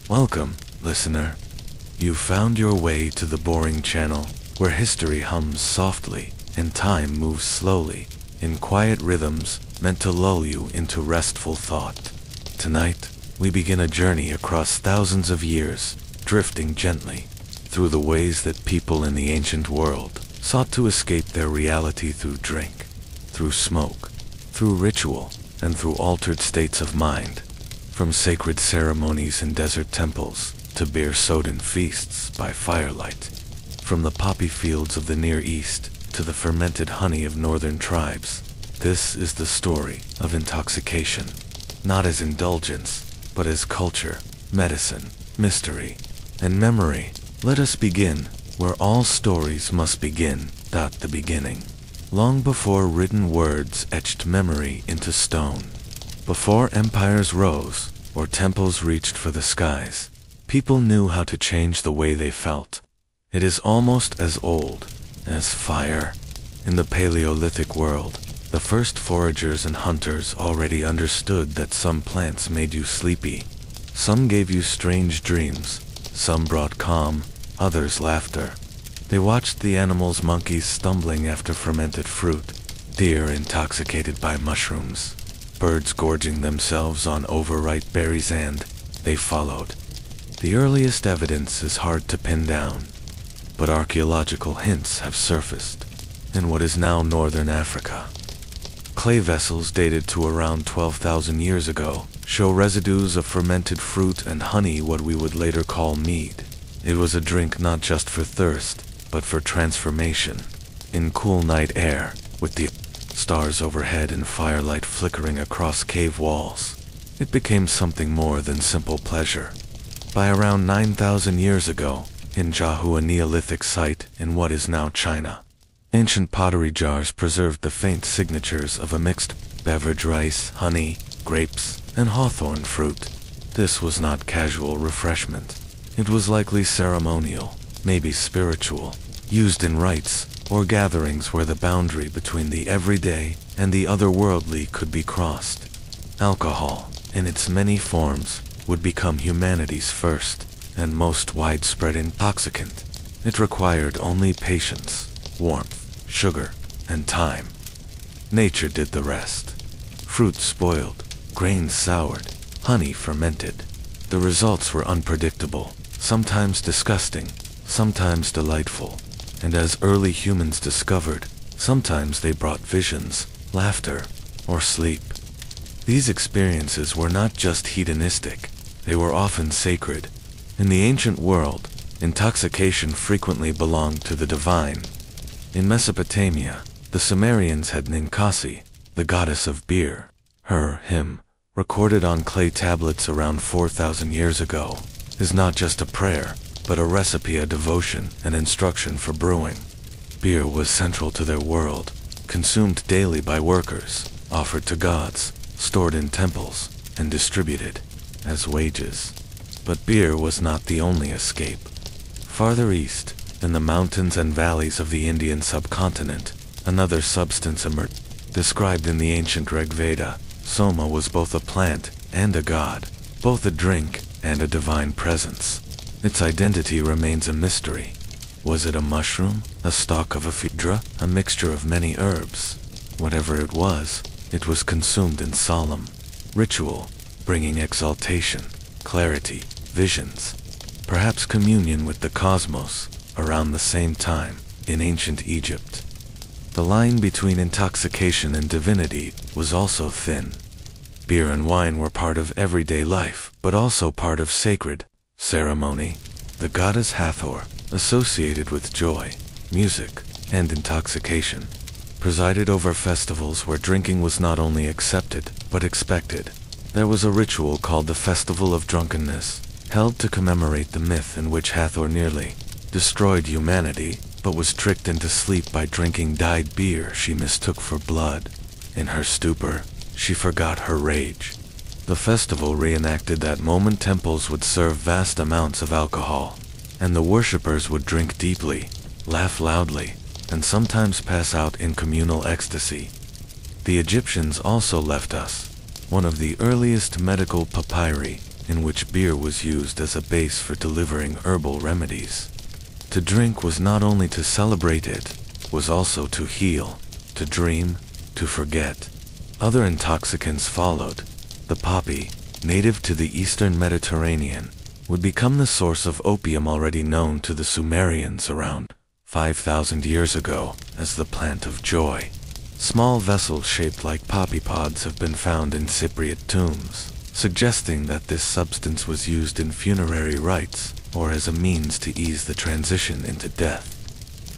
Welcome, listener. You've found your way to the boring channel, where history hums softly and time moves slowly, in quiet rhythms meant to lull you into restful thought. Tonight, we begin a journey across thousands of years, drifting gently through the ways that people in the ancient world sought to escape their reality through drink, through smoke, through ritual, and through altered states of mind. From sacred ceremonies in desert temples to beer-soden feasts by firelight. From the poppy fields of the Near East to the fermented honey of northern tribes, this is the story of intoxication. Not as indulgence, but as culture, medicine, mystery, and memory. Let us begin where all stories must begin, the beginning. Long before written words etched memory into stone. Before empires rose, or temples reached for the skies, people knew how to change the way they felt. It is almost as old as fire. In the Paleolithic world, the first foragers and hunters already understood that some plants made you sleepy. Some gave you strange dreams, some brought calm, others laughter. They watched the animals, monkeys stumbling after fermented fruit, deer intoxicated by mushrooms, birds gorging themselves on overripe berries, and they followed. The earliest evidence is hard to pin down, but archaeological hints have surfaced in what is now northern Africa. Clay vessels dated to around 12,000 years ago show residues of fermented fruit and honey, what we would later call mead. It was a drink not just for thirst, but for transformation. In cool night air, with the stars overhead and firelight flickering across cave walls, it became something more than simple pleasure. By around 9,000 years ago, in Jahu, a Neolithic site in what is now China, ancient pottery jars preserved the faint signatures of a mixed beverage: rice, honey, grapes, and hawthorn fruit. This was not casual refreshment. It was likely ceremonial, maybe spiritual, used in rites or gatherings where the boundary between the everyday and the otherworldly could be crossed. Alcohol, in its many forms, would become humanity's first and most widespread intoxicant. It required only patience, warmth, sugar, and time. Nature did the rest. Fruit spoiled, grains soured, honey fermented. The results were unpredictable, sometimes disgusting, sometimes delightful. And as early humans discovered, sometimes they brought visions, laughter, or sleep. These experiences were not just hedonistic, they were often sacred. In the ancient world, intoxication frequently belonged to the divine. In Mesopotamia, the Sumerians had Ninkasi, the goddess of beer. Her hymn, recorded on clay tablets around 4,000 years ago, is not just a prayer, but a recipe, a devotion, an instruction for brewing. Beer was central to their world, consumed daily by workers, offered to gods, stored in temples, and distributed as wages. But beer was not the only escape. Farther east, in the mountains and valleys of the Indian subcontinent, another substance emerged. Described in the ancient Rig Veda, Soma was both a plant and a god, both a drink and a divine presence. Its identity remains a mystery. Was it a mushroom, a stalk of a phaedra, a mixture of many herbs? Whatever it was consumed in solemn ritual, bringing exaltation, clarity, visions, perhaps communion with the cosmos. Around the same time, in ancient Egypt, the line between intoxication and divinity was also thin. Beer and wine were part of everyday life, but also part of sacred ceremony. The goddess Hathor, associated with joy, music, and intoxication, presided over festivals where drinking was not only accepted, but expected. There was a ritual called the Festival of Drunkenness, held to commemorate the myth in which Hathor nearly destroyed humanity, but was tricked into sleep by drinking dyed beer she mistook for blood. In her stupor, she forgot her rage. The festival reenacted that moment. Temples would serve vast amounts of alcohol, and the worshippers would drink deeply, laugh loudly, and sometimes pass out in communal ecstasy. The Egyptians also left us one of the earliest medical papyri in which beer was used as a base for delivering herbal remedies. To drink was not only to celebrate, it was also to heal, to dream, to forget. Other intoxicants followed. The poppy, native to the eastern Mediterranean, would become the source of opium already known to the Sumerians around 5,000 years ago as the plant of joy. Small vessels shaped like poppy pods have been found in Cypriot tombs, suggesting that this substance was used in funerary rites or as a means to ease the transition into death.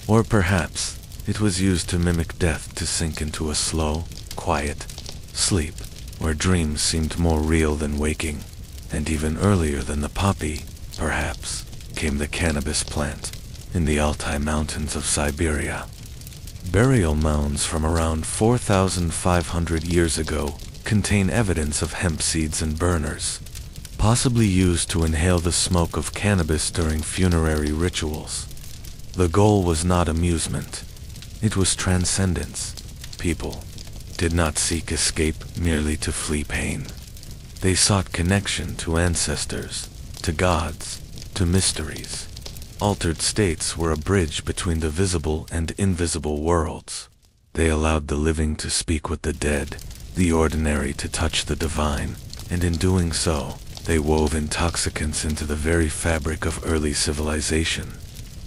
Or perhaps it was used to mimic death, to sink into a slow, quiet sleep, where dreams seemed more real than waking. And even earlier than the poppy, perhaps, came the cannabis plant, in the Altai Mountains of Siberia. Burial mounds from around 4,500 years ago contain evidence of hemp seeds and burners, possibly used to inhale the smoke of cannabis during funerary rituals. The goal was not amusement. It was transcendence. People did not seek escape merely to flee pain. They sought connection to ancestors, to gods, to mysteries. Altered states were a bridge between the visible and invisible worlds. They allowed the living to speak with the dead, the ordinary to touch the divine, and in doing so, they wove intoxicants into the very fabric of early civilization.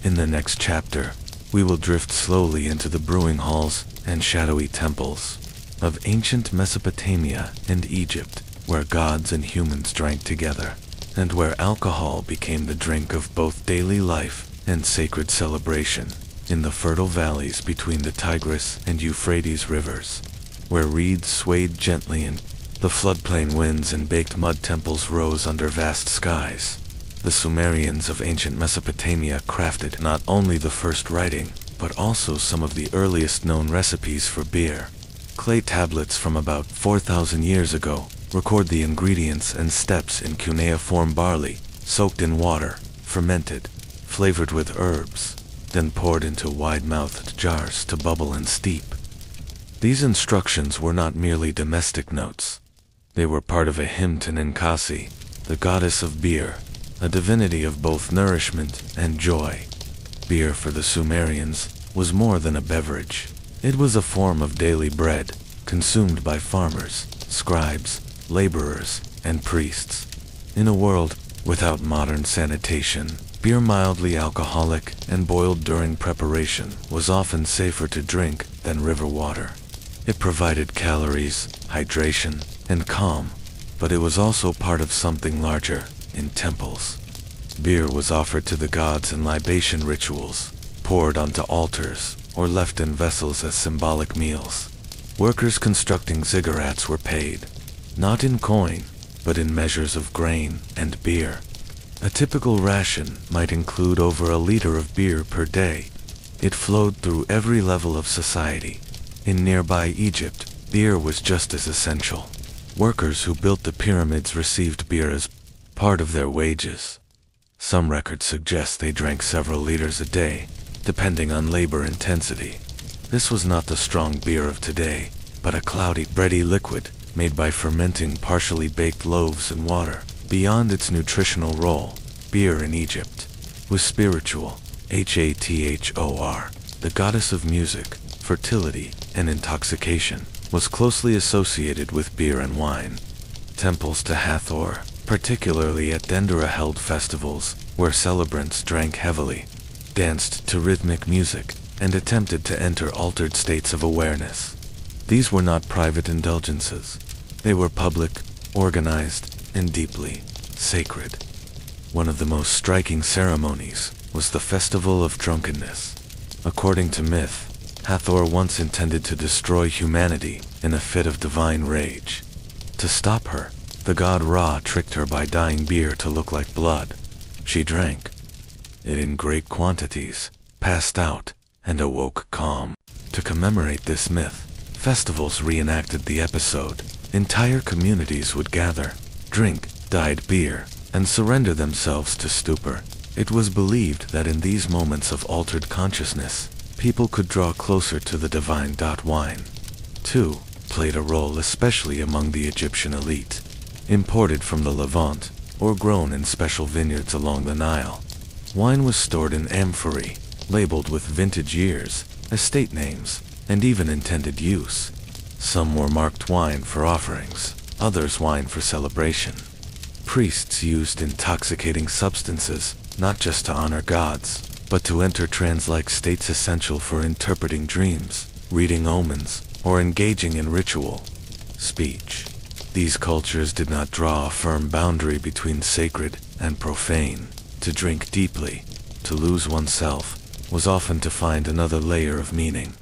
In the next chapter, we will drift slowly into the brewing halls and shadowy temples of ancient Mesopotamia and Egypt, where gods and humans drank together, and where alcohol became the drink of both daily life and sacred celebration. In the fertile valleys between the Tigris and Euphrates rivers, where reeds swayed gently and the floodplain winds and baked mud temples rose under vast skies, the Sumerians of ancient Mesopotamia crafted not only the first writing, but also some of the earliest known recipes for beer. Clay tablets from about 4,000 years ago record the ingredients and steps in cuneiform barley, soaked in water, fermented, flavored with herbs, then poured into wide-mouthed jars to bubble and steep. These instructions were not merely domestic notes. They were part of a hymn to Ninkasi, the goddess of beer, a divinity of both nourishment and joy. Beer for the Sumerians was more than a beverage. It was a form of daily bread, consumed by farmers, scribes, laborers, and priests. In a world without modern sanitation, beer mildly alcoholic and boiled during preparation was often safer to drink than river water. It provided calories, hydration, and calm, but it was also part of something larger. In temples, beer was offered to the gods in libation rituals, poured onto altars, or left in vessels as symbolic meals. Workers constructing ziggurats were paid, not in coin, but in measures of grain and beer. A typical ration might include over a liter of beer per day. It flowed through every level of society. In nearby Egypt, beer was just as essential. Workers who built the pyramids received beer as part of their wages. Some records suggest they drank several liters a day, depending on labor intensity. This was not the strong beer of today, but a cloudy, bready liquid made by fermenting partially baked loaves in water. Beyond its nutritional role, beer in Egypt was spiritual. Hathor, the goddess of music, fertility, and intoxication, was closely associated with beer and wine. Temples to Hathor, particularly at Dendera, held festivals where celebrants drank heavily, danced to rhythmic music, and attempted to enter altered states of awareness. These were not private indulgences. They were public, organized, and deeply sacred. One of the most striking ceremonies was the Festival of Drunkenness. According to myth, Hathor once intended to destroy humanity in a fit of divine rage. To stop her, the god Ra tricked her by dyeing beer to look like blood. She drank it in great quantities, passed out, and awoke calm. To commemorate this myth, festivals reenacted the episode. Entire communities would gather, drink dyed beer, and surrender themselves to stupor. It was believed that in these moments of altered consciousness, people could draw closer to the divine. Wine, too, played a role, especially among the Egyptian elite. Imported from the Levant, or grown in special vineyards along the Nile. Wine was stored in amphorae, labeled with vintage years, estate names, and even intended use. Some were marked wine for offerings, others wine for celebration. Priests used intoxicating substances, not just to honor gods, but to enter trance-like states essential for interpreting dreams, reading omens, or engaging in ritual. Speech. These cultures did not draw a firm boundary between sacred and profane. To drink deeply, to lose oneself, was often to find another layer of meaning,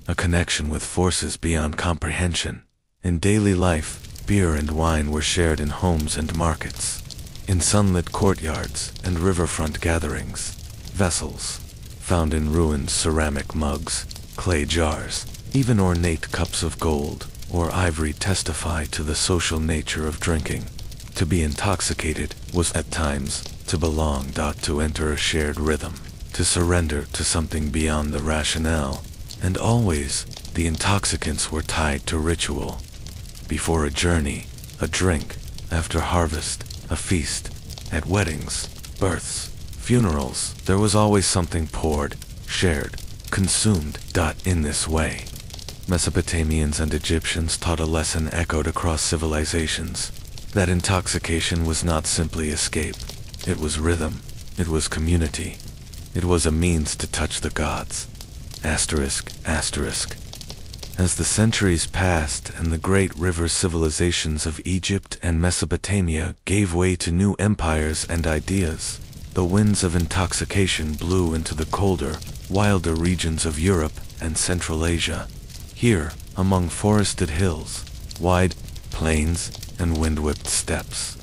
a connection with forces beyond comprehension. In daily life, beer and wine were shared in homes and markets, in sunlit courtyards and riverfront gatherings. Vessels, found in ruined ceramic mugs, clay jars, even ornate cups of gold or ivory testify to the social nature of drinking. To be intoxicated was at times to belong. To enter a shared rhythm, to surrender to something beyond the rationale, and always the intoxicants were tied to ritual. Before a journey, a drink; after harvest, a feast; at weddings, births, funerals, there was always something poured, shared, consumed. In this way, Mesopotamians and Egyptians taught a lesson echoed across civilizations, that intoxication was not simply escape. It was rhythm. It was community. It was a means to touch the gods. Asterisk, asterisk. As the centuries passed and the great river civilizations of Egypt and Mesopotamia gave way to new empires and ideas, the winds of intoxication blew into the colder, wilder regions of Europe and Central Asia. Here, among forested hills, wide plains, and wind-whipped steppes,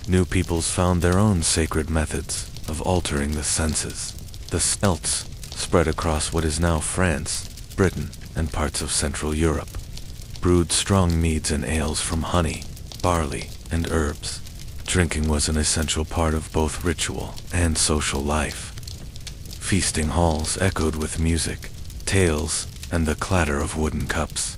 new peoples found their own sacred methods of altering the senses. The Celts spread across what is now France, Britain, and parts of Central Europe, brewed strong meads and ales from honey, barley, and herbs. Drinking was an essential part of both ritual and social life. Feasting halls echoed with music, tales, and the clatter of wooden cups.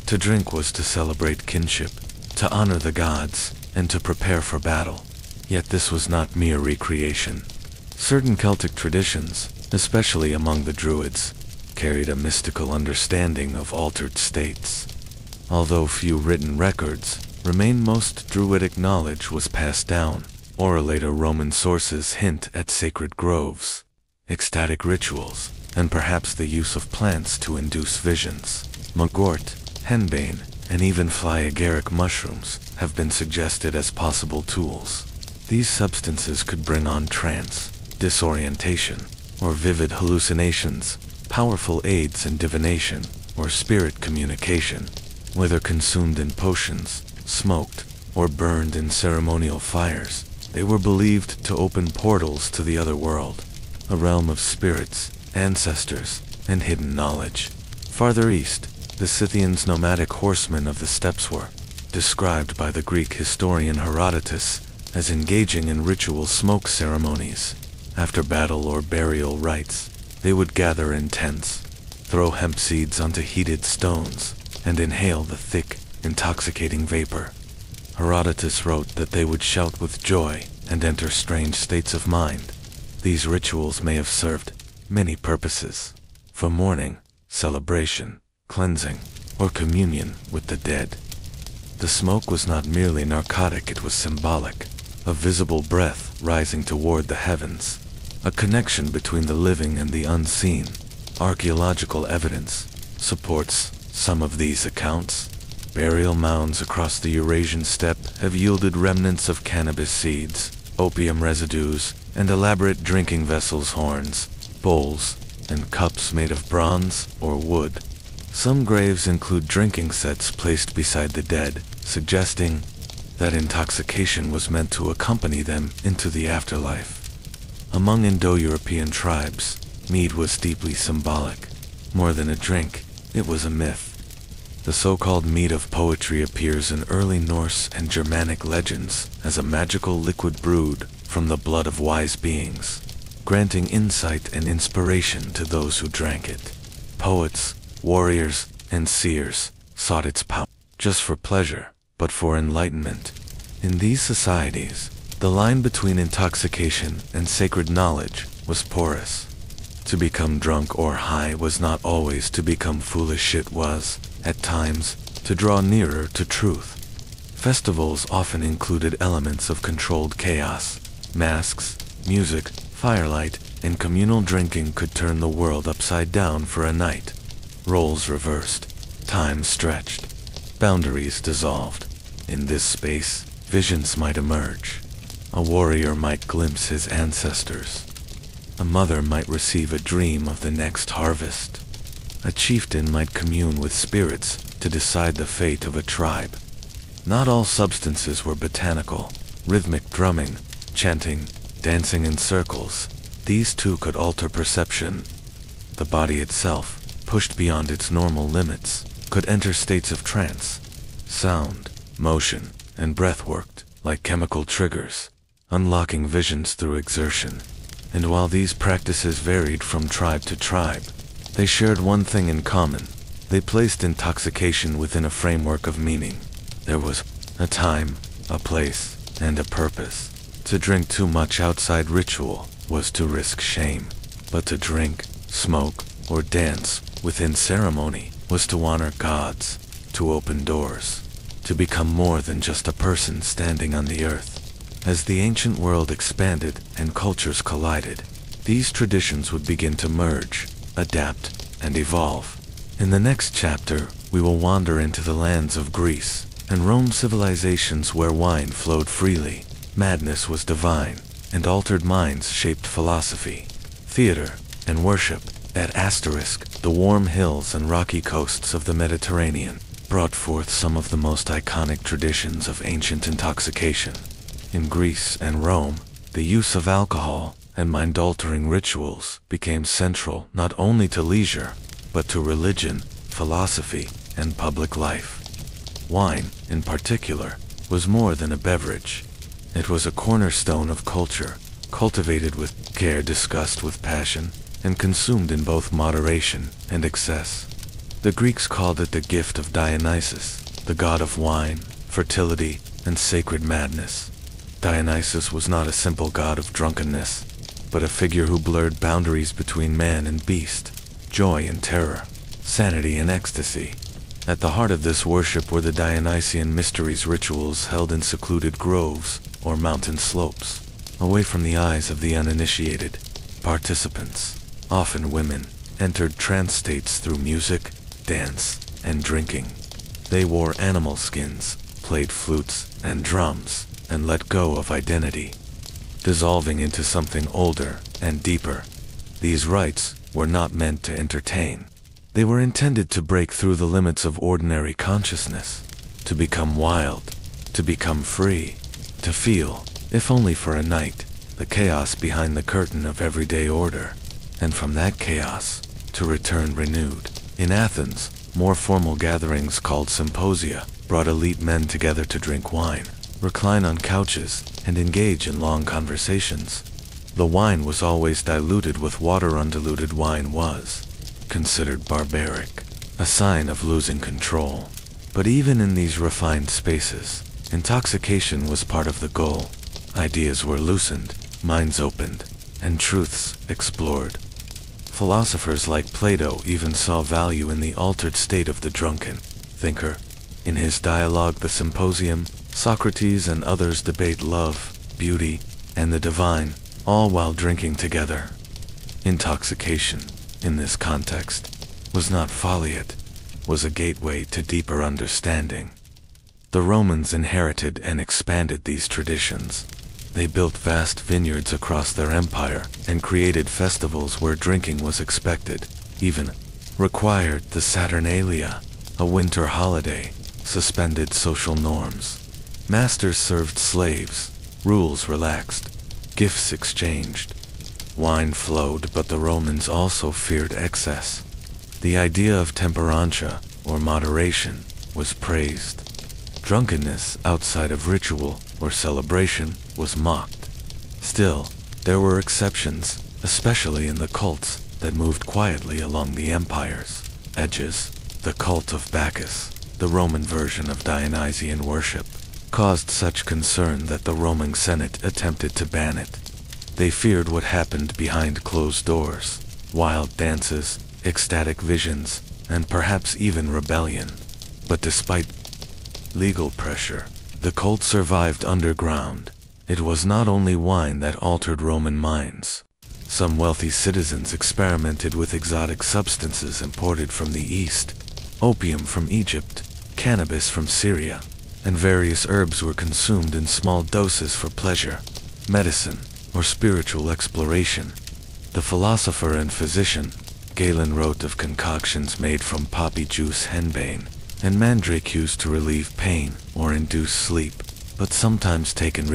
To drink was to celebrate kinship, to honor the gods, and to prepare for battle. Yet this was not mere recreation. Certain Celtic traditions, especially among the Druids, carried a mystical understanding of altered states. Although few written records remain, most Druidic knowledge was passed down, or later Roman sources hint at sacred groves, ecstatic rituals, and perhaps the use of plants to induce visions. Magort, henbane, and even fly-agaric mushrooms have been suggested as possible tools. These substances could bring on trance, disorientation, or vivid hallucinations, powerful aids in divination or spirit communication. Whether consumed in potions, smoked, or burned in ceremonial fires, they were believed to open portals to the other world, a realm of spirits, ancestors, and hidden knowledge. Farther east, the Scythians, nomadic horsemen of the steppes, were described by the Greek historian Herodotus as engaging in ritual smoke ceremonies. After battle or burial rites, they would gather in tents, throw hemp seeds onto heated stones, and inhale the thick, intoxicating vapor. Herodotus wrote that they would shout with joy and enter strange states of mind. These rituals may have served many purposes: for mourning, celebration, cleansing, or communion with the dead. The smoke was not merely narcotic, it was symbolic, a visible breath rising toward the heavens, a connection between the living and the unseen. Archaeological evidence supports some of these accounts. Burial mounds across the Eurasian steppe have yielded remnants of cannabis seeds, opium residues, and elaborate drinking vessels, horns, bowls, and cups made of bronze or wood. Some graves include drinking sets placed beside the dead, suggesting that intoxication was meant to accompany them into the afterlife. Among Indo-European tribes, mead was deeply symbolic. More than a drink, it was a myth. The so-called mead of poetry appears in early Norse and Germanic legends as a magical liquid brewed from the blood of wise beings, granting insight and inspiration to those who drank it. Poets, warriors, and seers sought its power, just for pleasure, but for enlightenment. In these societies, The line between intoxication and sacred knowledge was porous. To become drunk or high was not always to become foolish. It was, at times, to draw nearer to truth. Festivals often included elements of controlled chaos. Masks, music, firelight, and communal drinking could turn the world upside down for a night. Roles reversed, time stretched, boundaries dissolved. In this space, visions might emerge. A warrior might glimpse his ancestors. A mother might receive a dream of the next harvest. A chieftain might commune with spirits to decide the fate of a tribe. Not all substances were botanical. Rhythmic drumming, chanting, dancing in circles, these too could alter perception. The body itself, pushed beyond its normal limits, could enter states of trance. Sound, motion, and breath worked like chemical triggers, unlocking visions through exertion. And while these practices varied from tribe to tribe, they shared one thing in common. They placed intoxication within a framework of meaning. There was a time, a place, and a purpose. To drink too much outside ritual was to risk shame, but to drink, smoke, or dance within ceremony was to honor gods, to open doors, to become more than just a person standing on the earth. As the ancient world expanded and cultures collided, these traditions would begin to merge, adapt, and evolve. In the next chapter, we will wander into the lands of Greece and Rome, civilizations where wine flowed freely, madness was divine, and altered minds shaped philosophy, theater, and worship. At Asterisk, the warm hills and rocky coasts of the Mediterranean brought forth some of the most iconic traditions of ancient intoxication. In Greece and Rome, the use of alcohol and mind-altering rituals became central not only to leisure, but to religion, philosophy, and public life. Wine, in particular, was more than a beverage. It was a cornerstone of culture, cultivated with care, discussed with passion, and consumed in both moderation and excess. The Greeks called it the gift of Dionysus, the god of wine, fertility, and sacred madness. Dionysus was not a simple god of drunkenness, but a figure who blurred boundaries between man and beast, joy and terror, sanity and ecstasy. At the heart of this worship were the Dionysian mysteries, rituals held in secluded groves or mountain slopes, away from the eyes of the uninitiated. Participants, often women, entered trance states through music, dance, and drinking. They wore animal skins, played flutes and drums, and let go of identity, dissolving into something older and deeper. These rites were not meant to entertain. They were intended to break through the limits of ordinary consciousness, to become wild, to become free, to feel, if only for a night, the chaos behind the curtain of everyday order, and from that chaos, to return renewed. In Athens, more formal gatherings called symposia brought elite men together to drink wine, recline on couches, and engage in long conversations. The wine was always diluted with water. Undiluted wine was considered barbaric, a sign of losing control. But even in these refined spaces, intoxication was part of the goal. Ideas were loosened, minds opened, and truths explored. Philosophers like Plato even saw value in the altered state of the drunken thinker. In his dialogue The Symposium, Socrates and others debate love, beauty, and the divine, all while drinking together. Intoxication, in this context, was not folly, it was a gateway to deeper understanding. The Romans inherited and expanded these traditions. They built vast vineyards across their empire and created festivals where drinking was expected, even required. The Saturnalia, a winter holiday, suspended social norms. Masters served slaves, rules relaxed, gifts exchanged. Wine flowed, but the Romans also feared excess. The idea of temperancia, or moderation, was praised. Drunkenness outside of ritual or celebration was mocked. Still, there were exceptions, especially in the cults that moved quietly along the empire's edges. The cult of Bacchus, the Roman version of Dionysian worship, caused such concern that the Roman Senate attempted to ban it. They feared what happened behind closed doors: wild dances, ecstatic visions, and perhaps even rebellion. But despite legal pressure, the cult survived underground. It was not only wine that altered Roman minds. Some wealthy citizens experimented with exotic substances imported from the East: opium from Egypt, cannabis from Syria, and various herbs were consumed in small doses for pleasure, medicine, or spiritual exploration. The philosopher and physician Galen wrote of concoctions made from poppy juice, henbane, and mandrake used to relieve pain or induce sleep, but sometimes taken.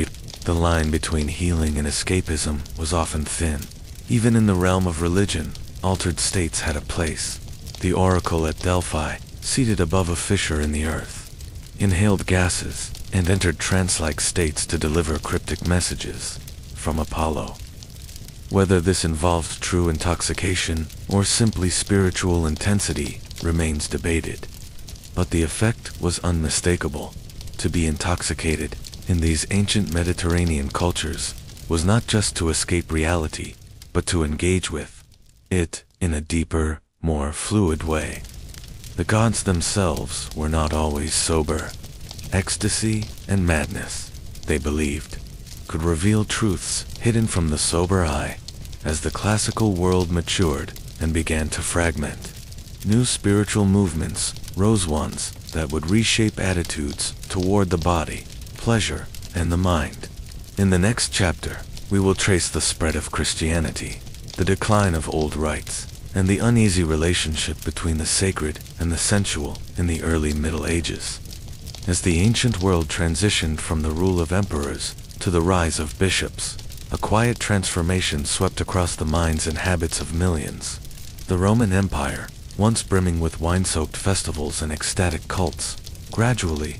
The line between healing and escapism was often thin. Even in the realm of religion, altered states had a place. The Oracle at Delphi, seated above a fissure in the earth, inhaled gases and entered trance-like states to deliver cryptic messages from Apollo. Whether this involved true intoxication or simply spiritual intensity remains debated. But the effect was unmistakable. To be intoxicated in these ancient Mediterranean cultures was not just to escape reality, but to engage with it in a deeper, more fluid way. The gods themselves were not always sober. Ecstasy and madness, they believed, could reveal truths hidden from the sober eye. As the classical world matured and began to fragment, new spiritual movements rose, ones that would reshape attitudes toward the body, pleasure, and the mind. In the next chapter, we will trace the spread of Christianity, the decline of old rites, and the uneasy relationship between the sacred and the sensual in the early Middle Ages. As the ancient world transitioned from the rule of emperors to the rise of bishops, a quiet transformation swept across the minds and habits of millions. The Roman Empire, once brimming with wine-soaked festivals and ecstatic cults, gradually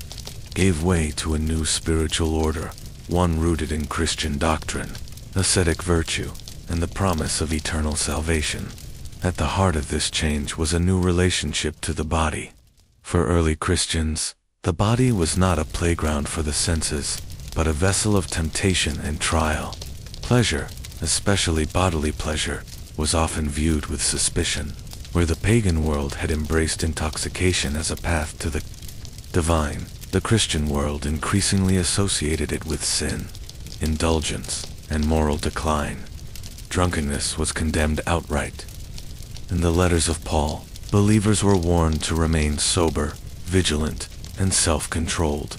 gave way to a new spiritual order, one rooted in Christian doctrine, ascetic virtue, and the promise of eternal salvation. At the heart of this change was a new relationship to the body. For early Christians, the body was not a playground for the senses, but a vessel of temptation and trial. Pleasure, especially bodily pleasure, was often viewed with suspicion. Where the pagan world had embraced intoxication as a path to the divine, the Christian world increasingly associated it with sin, indulgence, and moral decline. Drunkenness was condemned outright. In the letters of Paul, believers were warned to remain sober, vigilant, and self-controlled.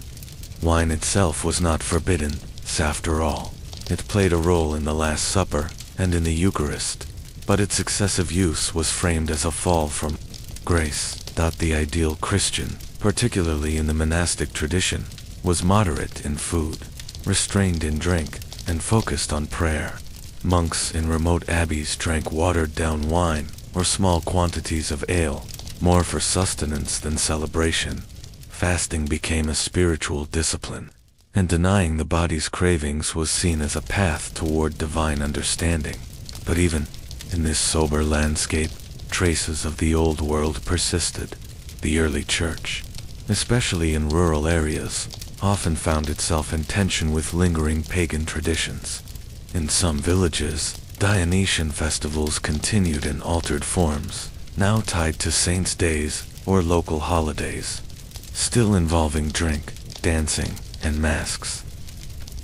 Wine itself was not forbidden, after all. It played a role in the Last Supper and in the Eucharist, but its excessive use was framed as a fall from grace. The ideal Christian, particularly in the monastic tradition, was moderate in food, restrained in drink, and focused on prayer. Monks in remote abbeys drank watered-down wine or small quantities of ale, more for sustenance than celebration. Fasting became a spiritual discipline, and denying the body's cravings was seen as a path toward divine understanding. But even in this sober landscape, traces of the old world persisted. The early church, especially in rural areas, often found itself in tension with lingering pagan traditions. In some villages, Dionysian festivals continued in altered forms, now tied to saints' days or local holidays, still involving drink, dancing, and masks.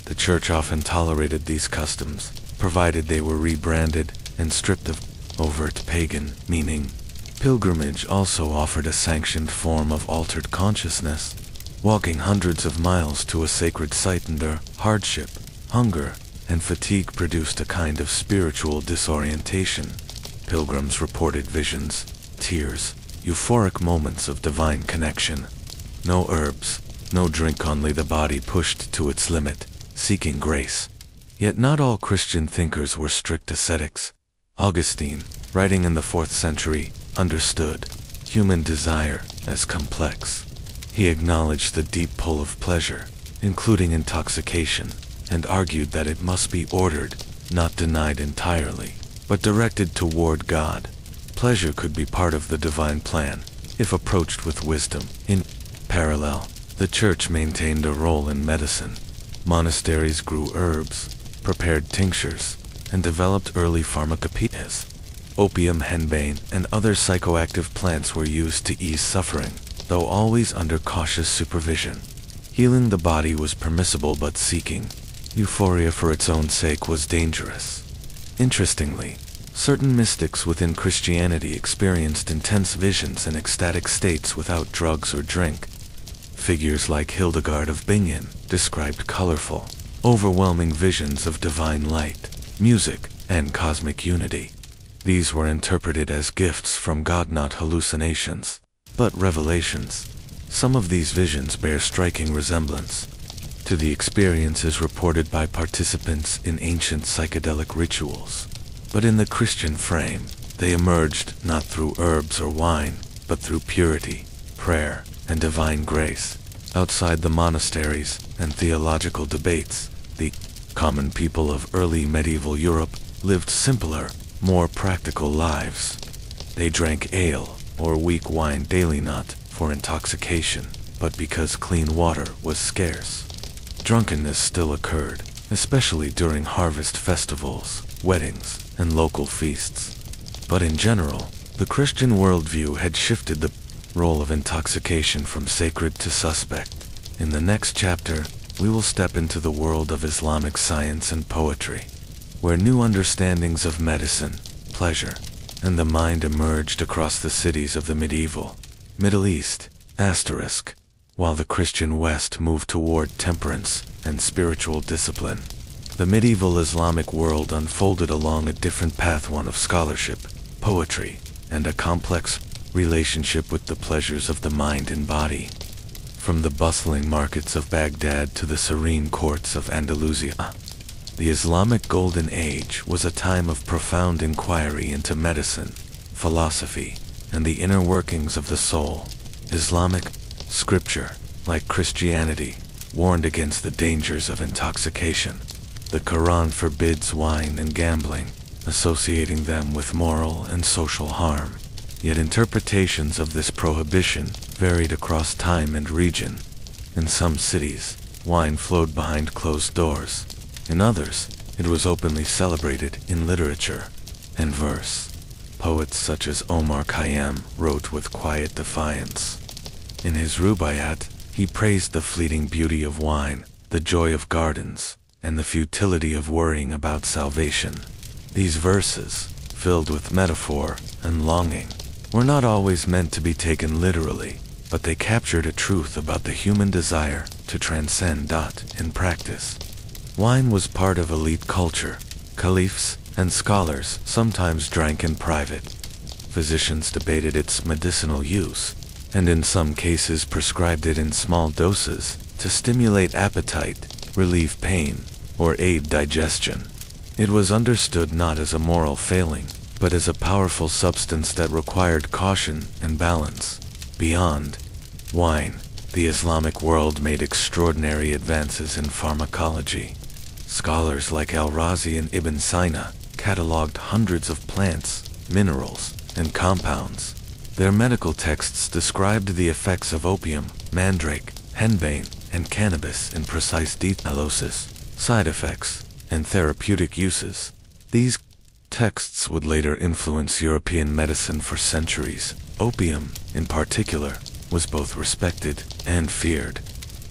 The church often tolerated these customs, provided they were rebranded and stripped of overt pagan meaning. Pilgrimage also offered a sanctioned form of altered consciousness. Walking hundreds of miles to a sacred site under hardship, hunger, and fatigue produced a kind of spiritual disorientation. Pilgrims reported visions, tears, euphoric moments of divine connection. No herbs, no drink, only the body pushed to its limit, seeking grace. Yet not all Christian thinkers were strict ascetics. Augustine, writing in the 4th century, understood human desire as complex. He acknowledged the deep pull of pleasure, including intoxication, and argued that it must be ordered, not denied entirely, but directed toward God. Pleasure could be part of the divine plan, if approached with wisdom. In parallel, The church maintained a role in medicine. Monasteries grew herbs, prepared tinctures, and developed early pharmacopoeias. Opium, henbane, and other psychoactive plants were used to ease suffering, though always under cautious supervision. Healing the body was permissible, but seeking euphoria for its own sake was dangerous. Interestingly, certain mystics within Christianity experienced intense visions and ecstatic states without drugs or drink. Figures like Hildegard of Bingen described colorful, overwhelming visions of divine light, music, and cosmic unity. These were interpreted as gifts from God, not hallucinations, but revelations. Some of these visions bear striking resemblance to the experiences reported by participants in ancient psychedelic rituals. But in the Christian frame, they emerged not through herbs or wine, but through purity, prayer, and divine grace. Outside the monasteries and theological debates, the common people of early medieval Europe lived simpler, more practical lives. They drank ale or weak wine daily, not for intoxication, but because clean water was scarce. Drunkenness still occurred, especially during harvest festivals, weddings, and local feasts. But in general, the Christian worldview had shifted the role of intoxication from sacred to suspect. In the next chapter, we will step into the world of Islamic science and poetry, where new understandings of medicine, pleasure, and the mind emerged across the cities of the medieval Middle East, while the Christian West moved toward temperance and spiritual discipline. The medieval Islamic world unfolded along a different path, one of scholarship, poetry, and a complex relationship with the pleasures of the mind and body. From the bustling markets of Baghdad to the serene courts of Andalusia, the Islamic Golden Age was a time of profound inquiry into medicine, philosophy, and the inner workings of the soul. Islamic scripture, like Christianity, warned against the dangers of intoxication. The Quran forbids wine and gambling, associating them with moral and social harm. Yet interpretations of this prohibition varied across time and region. In some cities, wine flowed behind closed doors. In others, it was openly celebrated in literature and verse. Poets such as Omar Khayyam wrote with quiet defiance. In his Rubaiyat, he praised the fleeting beauty of wine, the joy of gardens, and the futility of worrying about salvation. These verses, filled with metaphor and longing, were not always meant to be taken literally, but they captured a truth about the human desire to transcend in practice. Wine was part of elite culture. Caliphs and scholars sometimes drank in private. Physicians debated its medicinal use, and in some cases prescribed it in small doses to stimulate appetite, relieve pain, or aid digestion. It was understood not as a moral failing, but as a powerful substance that required caution and balance. Beyond wine, the Islamic world made extraordinary advances in pharmacology. Scholars like Al-Razi and Ibn Sina cataloged hundreds of plants, minerals, and compounds. Their medical texts described the effects of opium, mandrake, henbane, and cannabis in precise details, side effects, and therapeutic uses. These texts would later influence European medicine for centuries. Opium, in particular, was both respected and feared.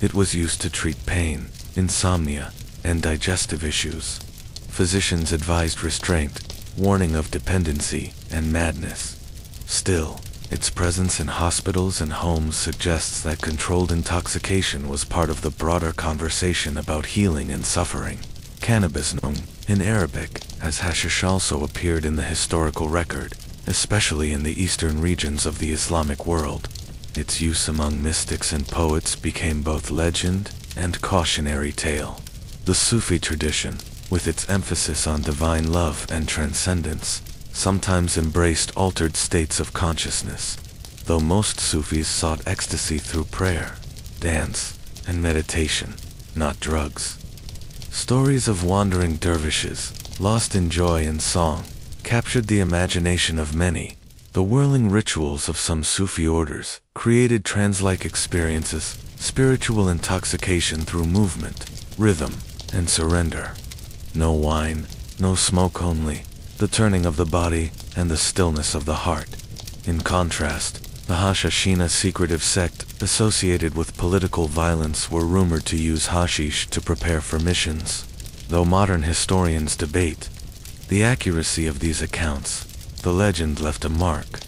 It was used to treat pain, insomnia, and digestive issues. Physicians advised restraint, warning of dependency and madness. Still, its presence in hospitals and homes suggests that controlled intoxication was part of the broader conversation about healing and suffering. Cannabis, known in Arabic as hashish, also appeared in the historical record, especially in the eastern regions of the Islamic world. Its use among mystics and poets became both legend and cautionary tale. The Sufi tradition, with its emphasis on divine love and transcendence, sometimes embraced altered states of consciousness, though most Sufis sought ecstasy through prayer, dance, and meditation, not drugs. Stories of wandering dervishes, lost in joy and song, captured the imagination of many. The whirling rituals of some Sufi orders created trance-like experiences, spiritual intoxication through movement, rhythm, and surrender. No wine, no smoke, only the turning of the body and the stillness of the heart. In contrast, the Hashashina secretive sect associated with political violence were rumored to use hashish to prepare for missions. Though modern historians debate the accuracy of these accounts, the legend left a mark.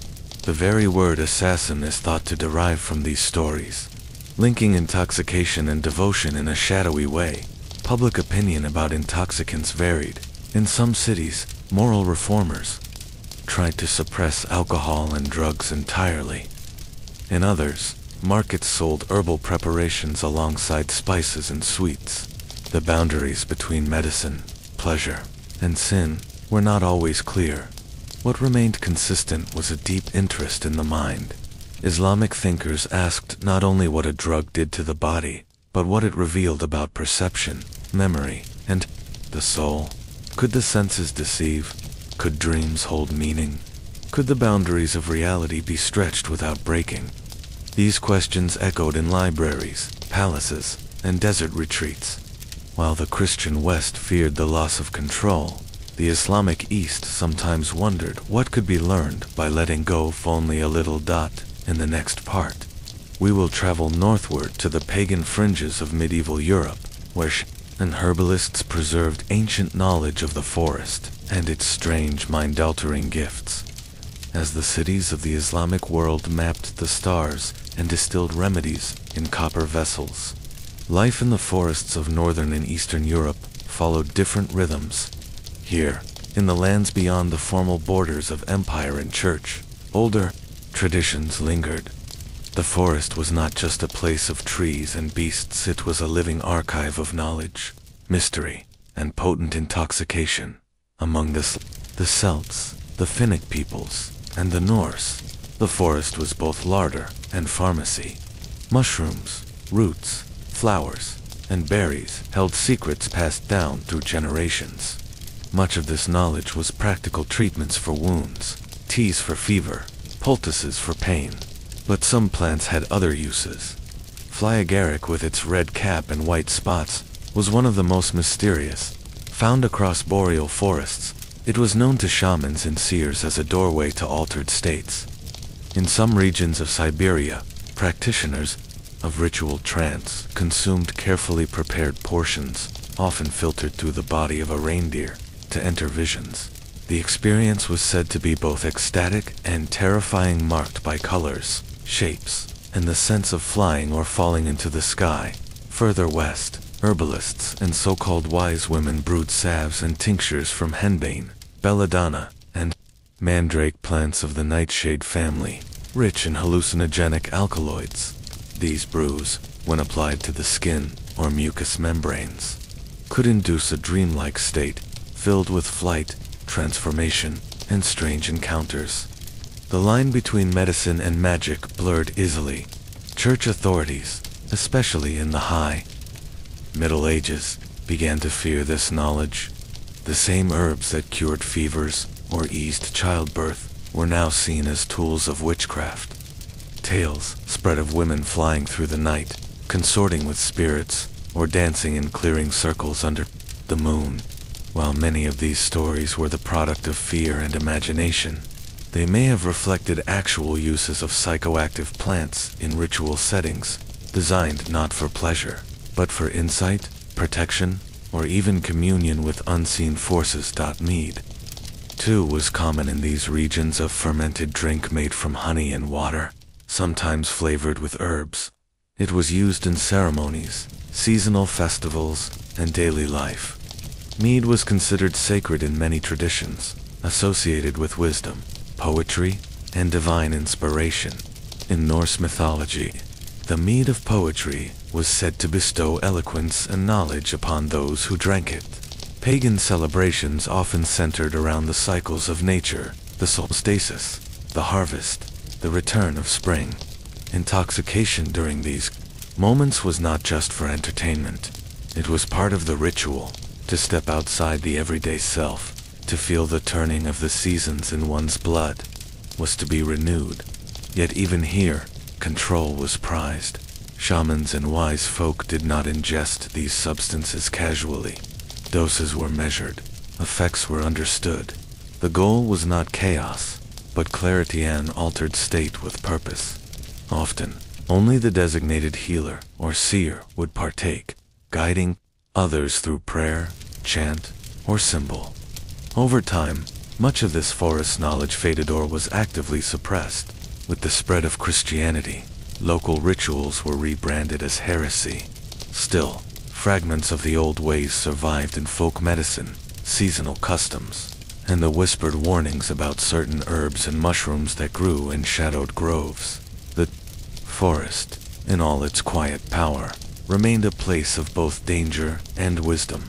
The very word assassin is thought to derive from these stories, linking intoxication and devotion in a shadowy way. Public opinion about intoxicants varied. In some cities, moral reformers tried to suppress alcohol and drugs entirely. In others, markets sold herbal preparations alongside spices and sweets. The boundaries between medicine, pleasure, and sin were not always clear. What remained consistent was a deep interest in the mind. Islamic thinkers asked not only what a drug did to the body, but what it revealed about perception, memory, and the soul. Could the senses deceive? Could dreams hold meaning? Could the boundaries of reality be stretched without breaking? These questions echoed in libraries, palaces, and desert retreats. While the Christian West feared the loss of control, the Islamic East sometimes wondered what could be learned by letting go of only a little. In the next part, we will travel northward to the pagan fringes of medieval Europe, where and herbalists preserved ancient knowledge of the forest and its strange mind-altering gifts. As the cities of the Islamic world mapped the stars and distilled remedies in copper vessels, life in the forests of northern and eastern Europe followed different rhythms. Here, in the lands beyond the formal borders of empire and church, older traditions lingered. The forest was not just a place of trees and beasts, it was a living archive of knowledge, mystery, and potent intoxication. Among the Celts, the Finnic peoples, and the Norse, the forest was both larder and pharmacy. Mushrooms, roots, flowers, and berries held secrets passed down through generations. Much of this knowledge was practical treatments for wounds, teas for fever, poultices for pain. But some plants had other uses. Flyagaric, with its red cap and white spots, was one of the most mysterious. Found across boreal forests, it was known to shamans and seers as a doorway to altered states. In some regions of Siberia, practitioners of ritual trance consumed carefully prepared portions, often filtered through the body of a reindeer, to enter visions. The experience was said to be both ecstatic and terrifying, marked by colors, shapes, and the sense of flying or falling into the sky. Further west, herbalists and so-called wise women brewed salves and tinctures from henbane, belladonna, and mandrake plants of the nightshade family, rich in hallucinogenic alkaloids. These brews, when applied to the skin or mucous membranes, could induce a dreamlike state, filled with flight, transformation, and strange encounters. The line between medicine and magic blurred easily. Church authorities, especially in the High Middle Ages, began to fear this knowledge. The same herbs that cured fevers or eased childbirth were now seen as tools of witchcraft. Tales spread of women flying through the night, consorting with spirits, or dancing in clearing circles under the moon. While many of these stories were the product of fear and imagination, they may have reflected actual uses of psychoactive plants in ritual settings, designed not for pleasure, but for insight, protection, or even communion with unseen forces. Mead, too, was common in these regions, a fermented drink made from honey and water, sometimes flavored with herbs. It was used in ceremonies, seasonal festivals, and daily life. Mead was considered sacred in many traditions, associated with wisdom, poetry, and divine inspiration. In Norse mythology, the mead of poetry was said to bestow eloquence and knowledge upon those who drank it. Pagan celebrations often centered around the cycles of nature, the solstices, the harvest, the return of spring. Intoxication during these moments was not just for entertainment. It was part of the ritual, to step outside the everyday self, to feel the turning of the seasons in one's blood. was to be renewed. Yet even here, control was prized. Shamans and wise folk did not ingest these substances casually. Doses were measured, effects were understood. The goal was not chaos, but clarity and altered state with purpose. Often, only the designated healer or seer would partake, guiding others through prayer, chant, or symbol. Over time, much of this forest knowledge faded or was actively suppressed. With the spread of Christianity, local rituals were rebranded as heresy. Still, fragments of the old ways survived in folk medicine, seasonal customs, and the whispered warnings about certain herbs and mushrooms that grew in shadowed groves. The forest, in all its quiet power, remained a place of both danger and wisdom,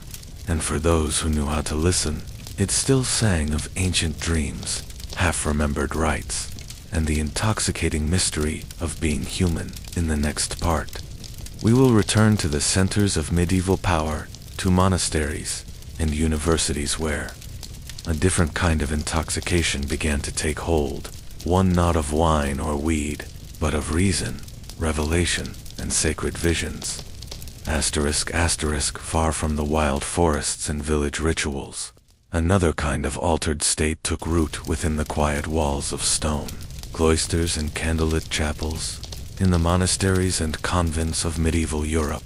and for those who knew how to listen, it still sang of ancient dreams, half-remembered rites, and the intoxicating mystery of being human. In the next part, we will return to the centers of medieval power, to monasteries and universities where a different kind of intoxication began to take hold, one not of wine or weed, but of reason, revelation, and sacred visions. Far from the wild forests and village rituals, another kind of altered state took root within the quiet walls of stone, cloisters and candlelit chapels, in the monasteries and convents of medieval Europe.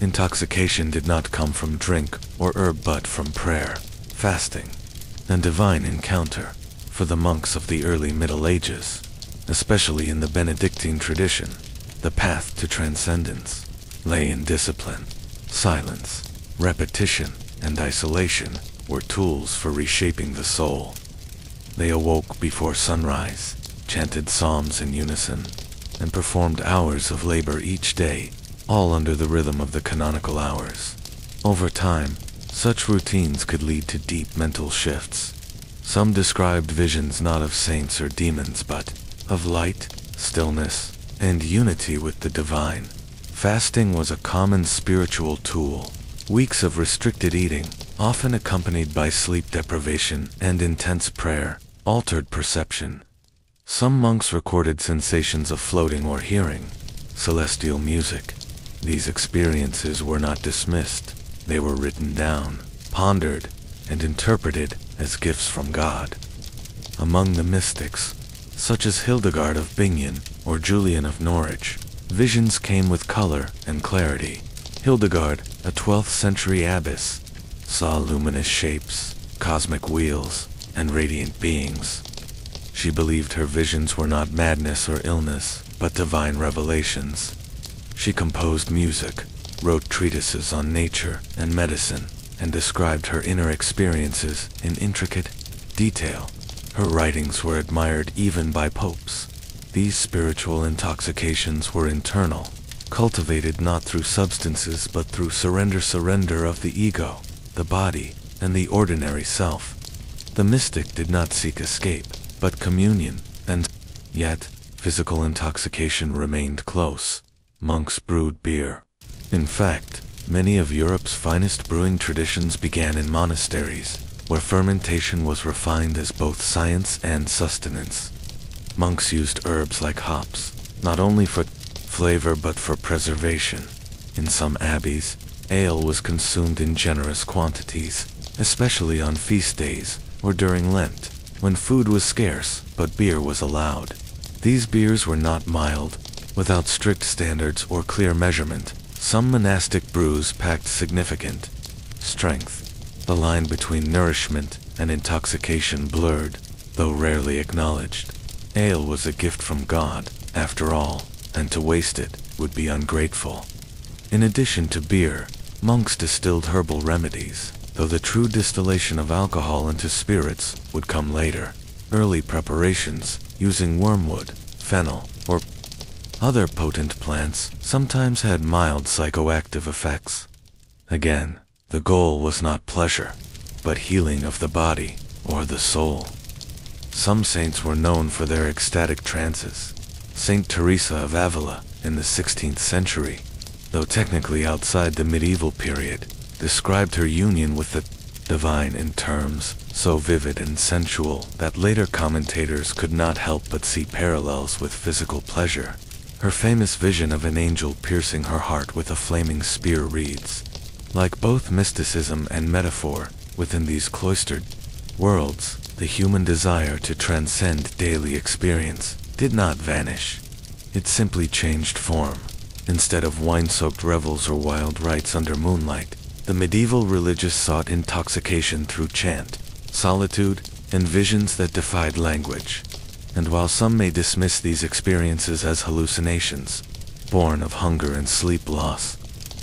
Intoxication did not come from drink or herb but from prayer, fasting, and divine encounter. For the monks of the early Middle Ages, especially in the Benedictine tradition, the path to transcendence lay in discipline. Silence, repetition, and isolation were tools for reshaping the soul. They awoke before sunrise, chanted psalms in unison, and performed hours of labor each day, all under the rhythm of the canonical hours. Over time, such routines could lead to deep mental shifts. Some described visions not of saints or demons but of light, stillness, and unity with the divine. Fasting was a common spiritual tool. Weeks of restricted eating, often accompanied by sleep deprivation and intense prayer, altered perception. Some monks recorded sensations of floating or hearing celestial music. These experiences were not dismissed. They were written down, pondered, and interpreted as gifts from God. Among the mystics, such as Hildegard of Bingen or Julian of Norwich, visions came with color and clarity. Hildegard, a 12th century abbess, saw luminous shapes, cosmic wheels, and radiant beings. She believed her visions were not madness or illness, but divine revelations. She composed music, wrote treatises on nature and medicine, and described her inner experiences in intricate detail. Her writings were admired even by popes. These spiritual intoxications were internal, cultivated not through substances but through surrender of the ego, the body, and the ordinary self. The mystic did not seek escape, but communion, and yet, physical intoxication remained close. Monks brewed beer. In fact, many of Europe's finest brewing traditions began in monasteries, where fermentation was refined as both science and sustenance. Monks used herbs like hops, not only for flavor but for preservation. In some abbeys, ale was consumed in generous quantities, especially on feast days or during Lent, when food was scarce but beer was allowed. These beers were not mild, without strict standards or clear measurement. Some monastic brews packed significant strength. The line between nourishment and intoxication blurred, though rarely acknowledged. Ale was a gift from God, after all, and to waste it would be ungrateful. In addition to beer, monks distilled herbal remedies, though the true distillation of alcohol into spirits would come later. Early preparations, using wormwood, fennel, or other potent plants, sometimes had mild psychoactive effects. Again, the goal was not pleasure, but healing of the body or the soul. Some saints were known for their ecstatic trances. Saint Teresa of Avila, in the 16th century, though technically outside the medieval period, described her union with the divine in terms so vivid and sensual that later commentators could not help but see parallels with physical pleasure. Her famous vision of an angel piercing her heart with a flaming spear reads, like both mysticism and metaphor, within these cloistered worlds, the human desire to transcend daily experience did not vanish. It simply changed form. Instead of wine-soaked revels or wild rites under moonlight, the medieval religious sought intoxication through chant, solitude, and visions that defied language. And while some may dismiss these experiences as hallucinations, born of hunger and sleep loss,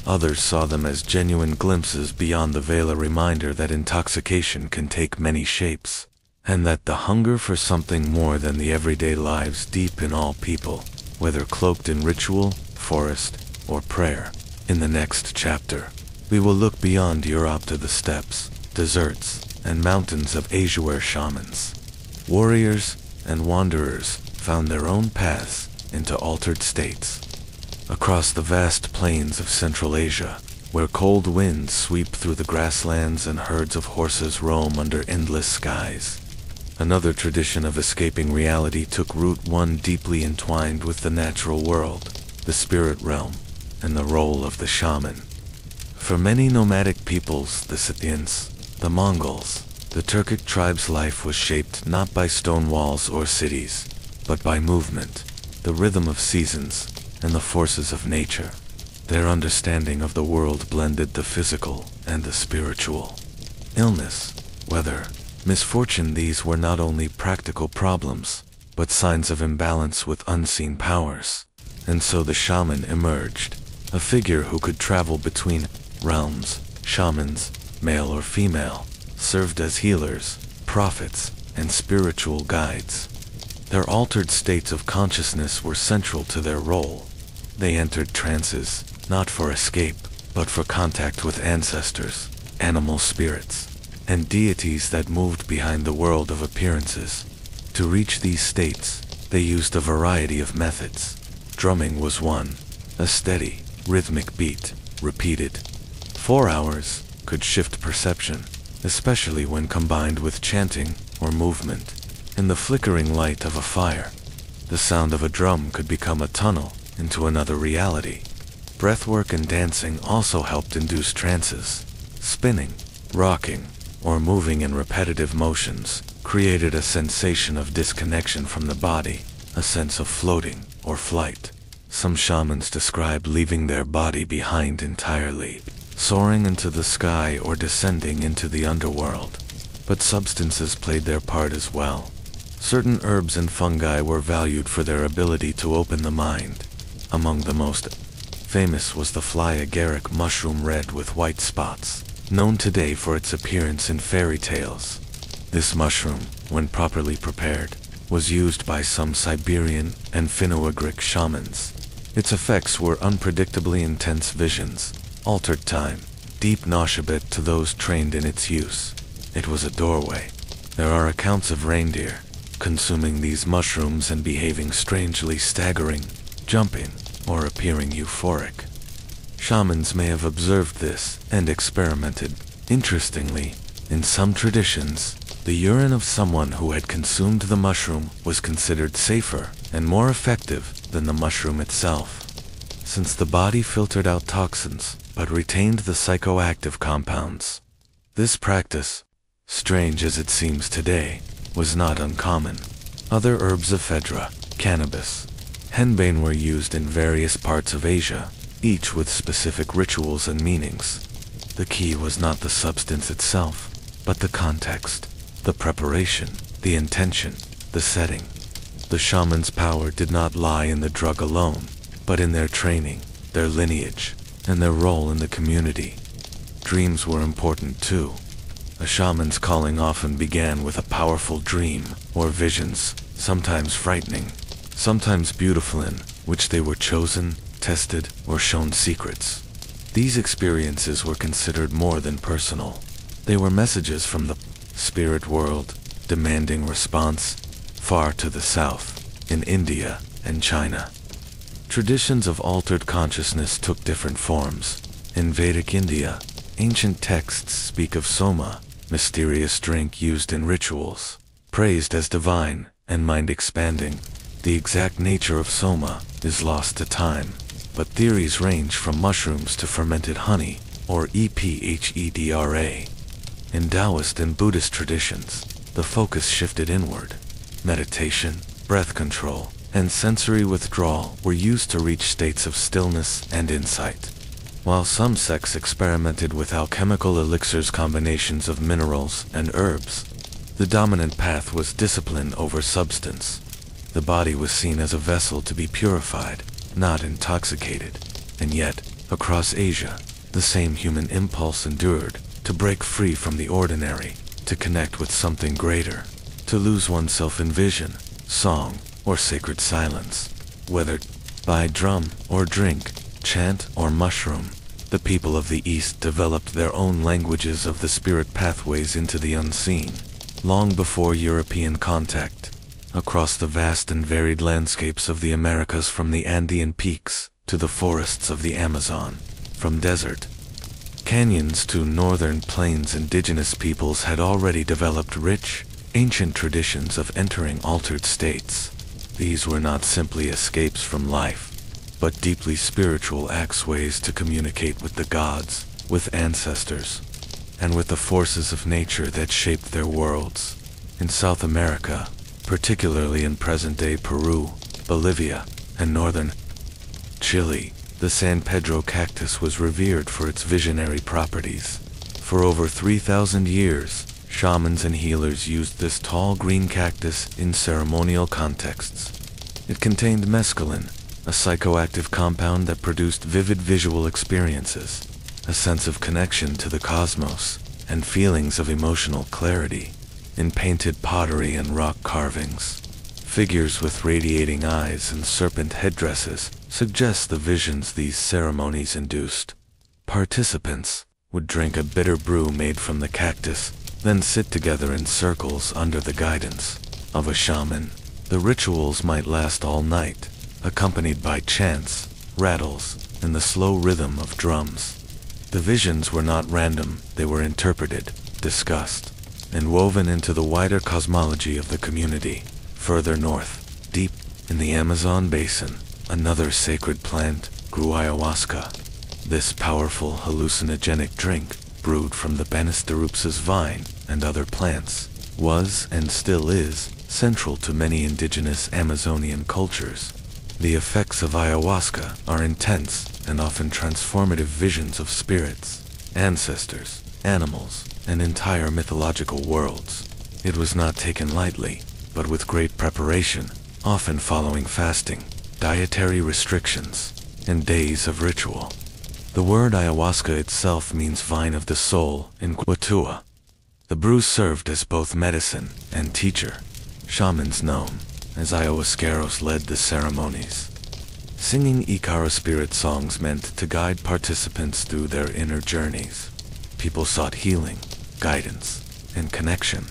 others saw them as genuine glimpses beyond the veil, a reminder that intoxication can take many shapes, and that the hunger for something more than the everyday lives deep in all people, whether cloaked in ritual, forest, or prayer. In the next chapter, we will look beyond Europe to the steppes, deserts, and mountains of Asia, where shamans, warriors, and wanderers found their own paths into altered states. Across the vast plains of Central Asia, where cold winds sweep through the grasslands and herds of horses roam under endless skies, another tradition of escaping reality took root, one deeply entwined with the natural world, the spirit realm, and the role of the shaman. For many nomadic peoples, the Scythians, the Mongols, the Turkic tribes, life was shaped not by stone walls or cities, but by movement, the rhythm of seasons, and the forces of nature. Their understanding of the world blended the physical and the spiritual. Illness, weather, misfortune, these were not only practical problems, but signs of imbalance with unseen powers. And so the shaman emerged, a figure who could travel between realms. Shamans, male or female, served as healers, prophets, and spiritual guides. Their altered states of consciousness were central to their role. They entered trances, not for escape, but for contact with ancestors, animal spirits, and deities that moved behind the world of appearances. To reach these states, they used a variety of methods. Drumming was one, a steady, rhythmic beat, repeated 4 hours, could shift perception, especially when combined with chanting or movement. In the flickering light of a fire, the sound of a drum could become a tunnel into another reality. Breathwork and dancing also helped induce trances. Spinning, rocking, or moving in repetitive motions created a sensation of disconnection from the body, a sense of floating or flight. Some shamans described leaving their body behind entirely, soaring into the sky or descending into the underworld. But substances played their part as well. Certain herbs and fungi were valued for their ability to open the mind. Among the most famous was the fly agaric mushroom, red with white spots, known today for its appearance in fairy tales. This mushroom, when properly prepared, was used by some Siberian and Finno-Ugric shamans. Its effects were unpredictably intense visions, altered time, deep nausea to those trained in its use. It was a doorway. There are accounts of reindeer consuming these mushrooms and behaving strangely, staggering, jumping, or appearing euphoric. Shamans may have observed this and experimented. Interestingly, in some traditions, the urine of someone who had consumed the mushroom was considered safer and more effective than the mushroom itself, since the body filtered out toxins but retained the psychoactive compounds. This practice, strange as it seems today, was not uncommon. Other herbs, ephedra, cannabis, henbane, were used in various parts of Asia, each with specific rituals and meanings. The key was not the substance itself, but the context, the preparation, the intention, the setting. The shaman's power did not lie in the drug alone, but in their training, their lineage, and their role in the community. Dreams were important too. A shaman's calling often began with a powerful dream or visions, sometimes frightening, sometimes beautiful, in which they were chosen, tested, or shown secrets. These experiences were considered more than personal. They were messages from the spirit world, demanding response. Far to the south, in India and China, traditions of altered consciousness took different forms. In Vedic India, ancient texts speak of soma, mysterious drink used in rituals, praised as divine and mind-expanding. The exact nature of soma is lost to time, but theories range from mushrooms to fermented honey, or ephedra. In Taoist and Buddhist traditions, the focus shifted inward. Meditation, breath control, and sensory withdrawal were used to reach states of stillness and insight. While some sects experimented with alchemical elixirs, combinations of minerals and herbs, the dominant path was discipline over substance. The body was seen as a vessel to be purified, not intoxicated. And yet, across Asia, the same human impulse endured to break free from the ordinary, to connect with something greater, to lose oneself in vision, song, or sacred silence. Whether by drum or drink, chant or mushroom, the people of the East developed their own languages of the spirit, pathways into the unseen, long before European contact. Across the vast and varied landscapes of the Americas, from the Andean peaks to the forests of the Amazon, from desert canyons to northern plains, indigenous peoples had already developed rich, ancient traditions of entering altered states. These were not simply escapes from life, but deeply spiritual ways to communicate with the gods, with ancestors, and with the forces of nature that shaped their worlds. In South America, particularly in present-day Peru, Bolivia, and northern Chile, the San Pedro cactus was revered for its visionary properties. For over 3,000 years, shamans and healers used this tall green cactus in ceremonial contexts. It contained mescaline, a psychoactive compound that produced vivid visual experiences, a sense of connection to the cosmos, and feelings of emotional clarity. In painted pottery and rock carvings, figures with radiating eyes and serpent headdresses suggest the visions these ceremonies induced. Participants would drink a bitter brew made from the cactus, then sit together in circles under the guidance of a shaman. The rituals might last all night, accompanied by chants, rattles, and the slow rhythm of drums. The visions were not random, they were interpreted, discussed, and woven into the wider cosmology of the community. Further north, deep in the Amazon basin, another sacred plant grew, ayahuasca. This powerful hallucinogenic drink, brewed from the Banisтерopsis vine and other plants, was and still is central to many indigenous Amazonian cultures. The effects of ayahuasca are intense and often transformative visions of spirits, ancestors, animals, and entire mythological worlds. It was not taken lightly, but with great preparation, often following fasting, dietary restrictions, and days of ritual. The word ayahuasca itself means vine of the soul in Quechua. The brew served as both medicine and teacher. Shamans known as ayahuasqueros led the ceremonies, singing Ikara spirit songs meant to guide participants through their inner journeys. People sought healing, guidance, and connection.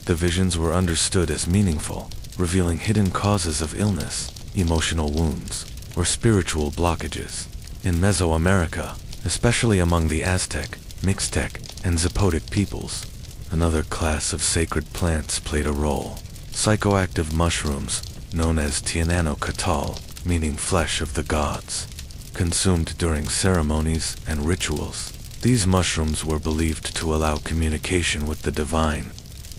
The visions were understood as meaningful, revealing hidden causes of illness, emotional wounds, or spiritual blockages. In Mesoamerica, especially among the Aztec, Mixtec, and Zapotec peoples, another class of sacred plants played a role. Psychoactive mushrooms, known as tianano-catal, meaning flesh of the gods, consumed during ceremonies and rituals. These mushrooms were believed to allow communication with the divine.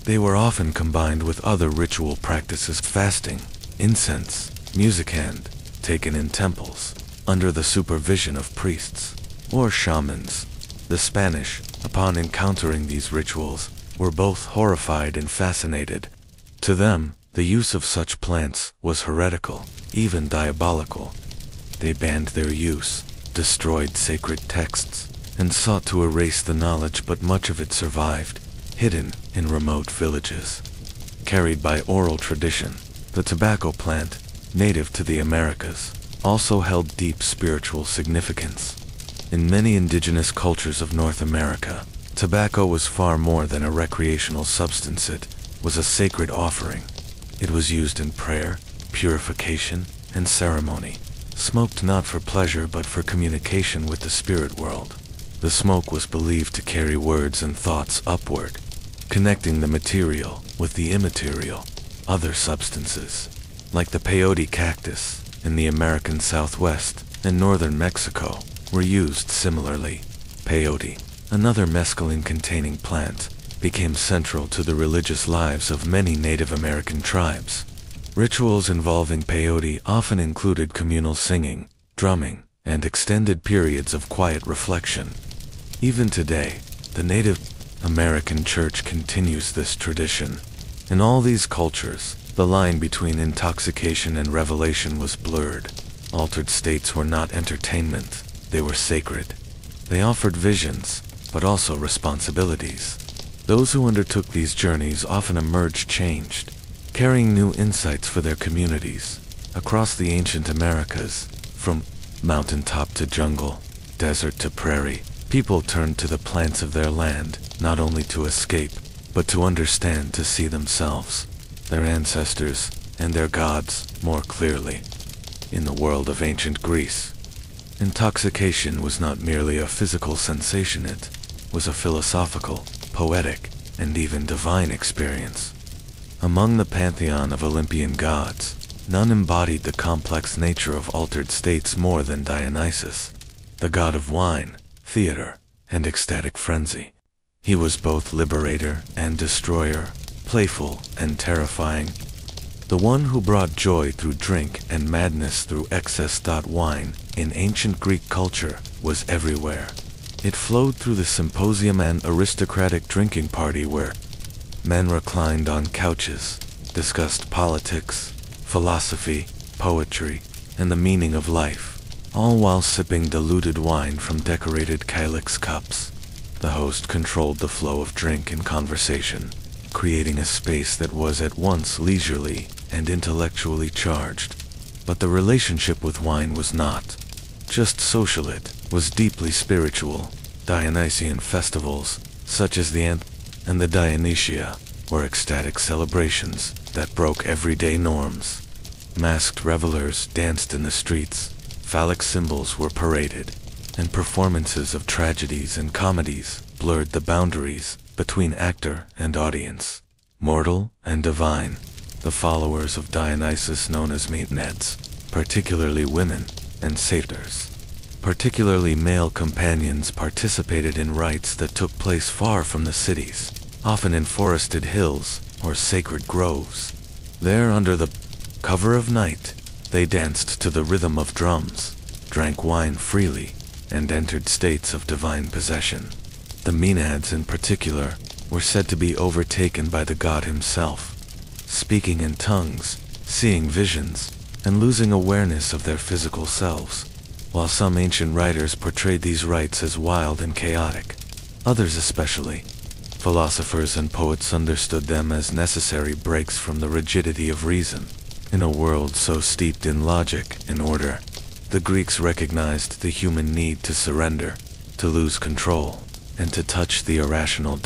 They were often combined with other ritual practices, fasting, incense, music, and taken in temples, under the supervision of priests or shamans. The Spanish, upon encountering these rituals, were both horrified and fascinated. To them, the use of such plants was heretical, even diabolical. They banned their use, destroyed sacred texts, and sought to erase the knowledge, but much of it survived, hidden in remote villages. Carried by oral tradition, the tobacco plant, native to the Americas, also held deep spiritual significance. In many indigenous cultures of North America, tobacco was far more than a recreational substance. It was a sacred offering. It was used in prayer, purification, and ceremony, smoked not for pleasure but for communication with the spirit world. The smoke was believed to carry words and thoughts upward, connecting the material with the immaterial. Other substances, like the peyote cactus in the American Southwest and northern Mexico, were used similarly. Peyote, another mescaline-containing plant, became central to the religious lives of many Native American tribes. Rituals involving peyote often included communal singing, drumming, and extended periods of quiet reflection. Even today, the Native American Church continues this tradition. In all these cultures, the line between intoxication and revelation was blurred. Altered states were not entertainment, they were sacred. They offered visions, but also responsibilities. Those who undertook these journeys often emerged changed, carrying new insights for their communities. Across the ancient Americas, from mountaintop to jungle, desert to prairie, people turned to the plants of their land, not only to escape, but to understand, to see themselves, their ancestors, and their gods more clearly. In the world of ancient Greece, intoxication was not merely a physical sensation, it was a philosophical, poetic, and even divine experience. Among the pantheon of Olympian gods, none embodied the complex nature of altered states more than Dionysus, the god of wine, theater, and ecstatic frenzy. He was both liberator and destroyer, playful and terrifying, the one who brought joy through drink and madness through excess. Wine, in ancient Greek culture, was everywhere. It flowed through the symposium and aristocratic drinking party where men reclined on couches, discussed politics, philosophy, poetry, and the meaning of life, all while sipping diluted wine from decorated calyx cups. The host controlled the flow of drink and conversation, creating a space that was at once leisurely and intellectually charged. But the relationship with wine was not just social, it was deeply spiritual. Dionysian festivals, such as the and the Dionysia, were ecstatic celebrations that broke everyday norms. Masked revelers danced in the streets, phallic symbols were paraded, and performances of tragedies and comedies blurred the boundaries between actor and audience, mortal and divine. The followers of Dionysus, known as Maenads, particularly women, and satyrs, particularly male companions, participated in rites that took place far from the cities, often in forested hills or sacred groves. There, under the cover of night, they danced to the rhythm of drums, drank wine freely, and entered states of divine possession. The Maenads in particular were said to be overtaken by the god himself, speaking in tongues, seeing visions, and losing awareness of their physical selves. While some ancient writers portrayed these rites as wild and chaotic, others, especially philosophers and poets, understood them as necessary breaks from the rigidity of reason. In a world so steeped in logic and order, the Greeks recognized the human need to surrender, to lose control, and to touch the irrational.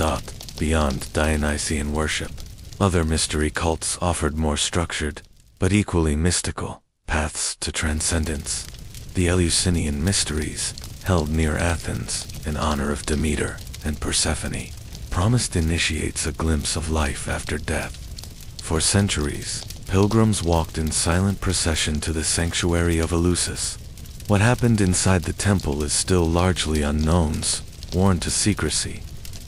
Beyond Dionysian worship, other mystery cults offered more structured, but equally mystical, paths to transcendence. The Eleusinian mysteries, held near Athens in honor of Demeter and Persephone, promised initiates a glimpse of life after death. For centuries, pilgrims walked in silent procession to the sanctuary of Eleusis. What happened inside the temple is still largely unknown, sworn to secrecy.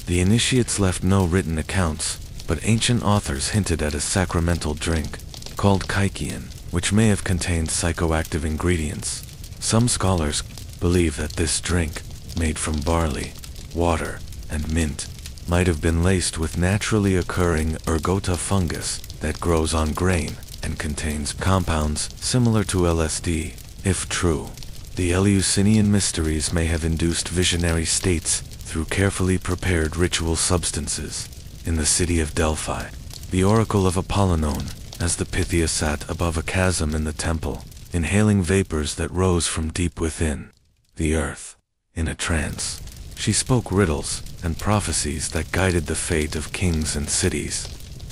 The initiates left no written accounts, but ancient authors hinted at a sacramental drink, called kykeon, which may have contained psychoactive ingredients. Some scholars believe that this drink, made from barley, water, and mint, might have been laced with naturally occurring ergota fungus that grows on grain and contains compounds similar to LSD. If true, the Eleusinian mysteries may have induced visionary states through carefully prepared ritual substances. In the city of Delphi, the Oracle of Apollo, known as the Pythia, sat above a chasm in the temple, inhaling vapors that rose from deep within the earth. In a trance, she spoke riddles and prophecies that guided the fate of kings and cities.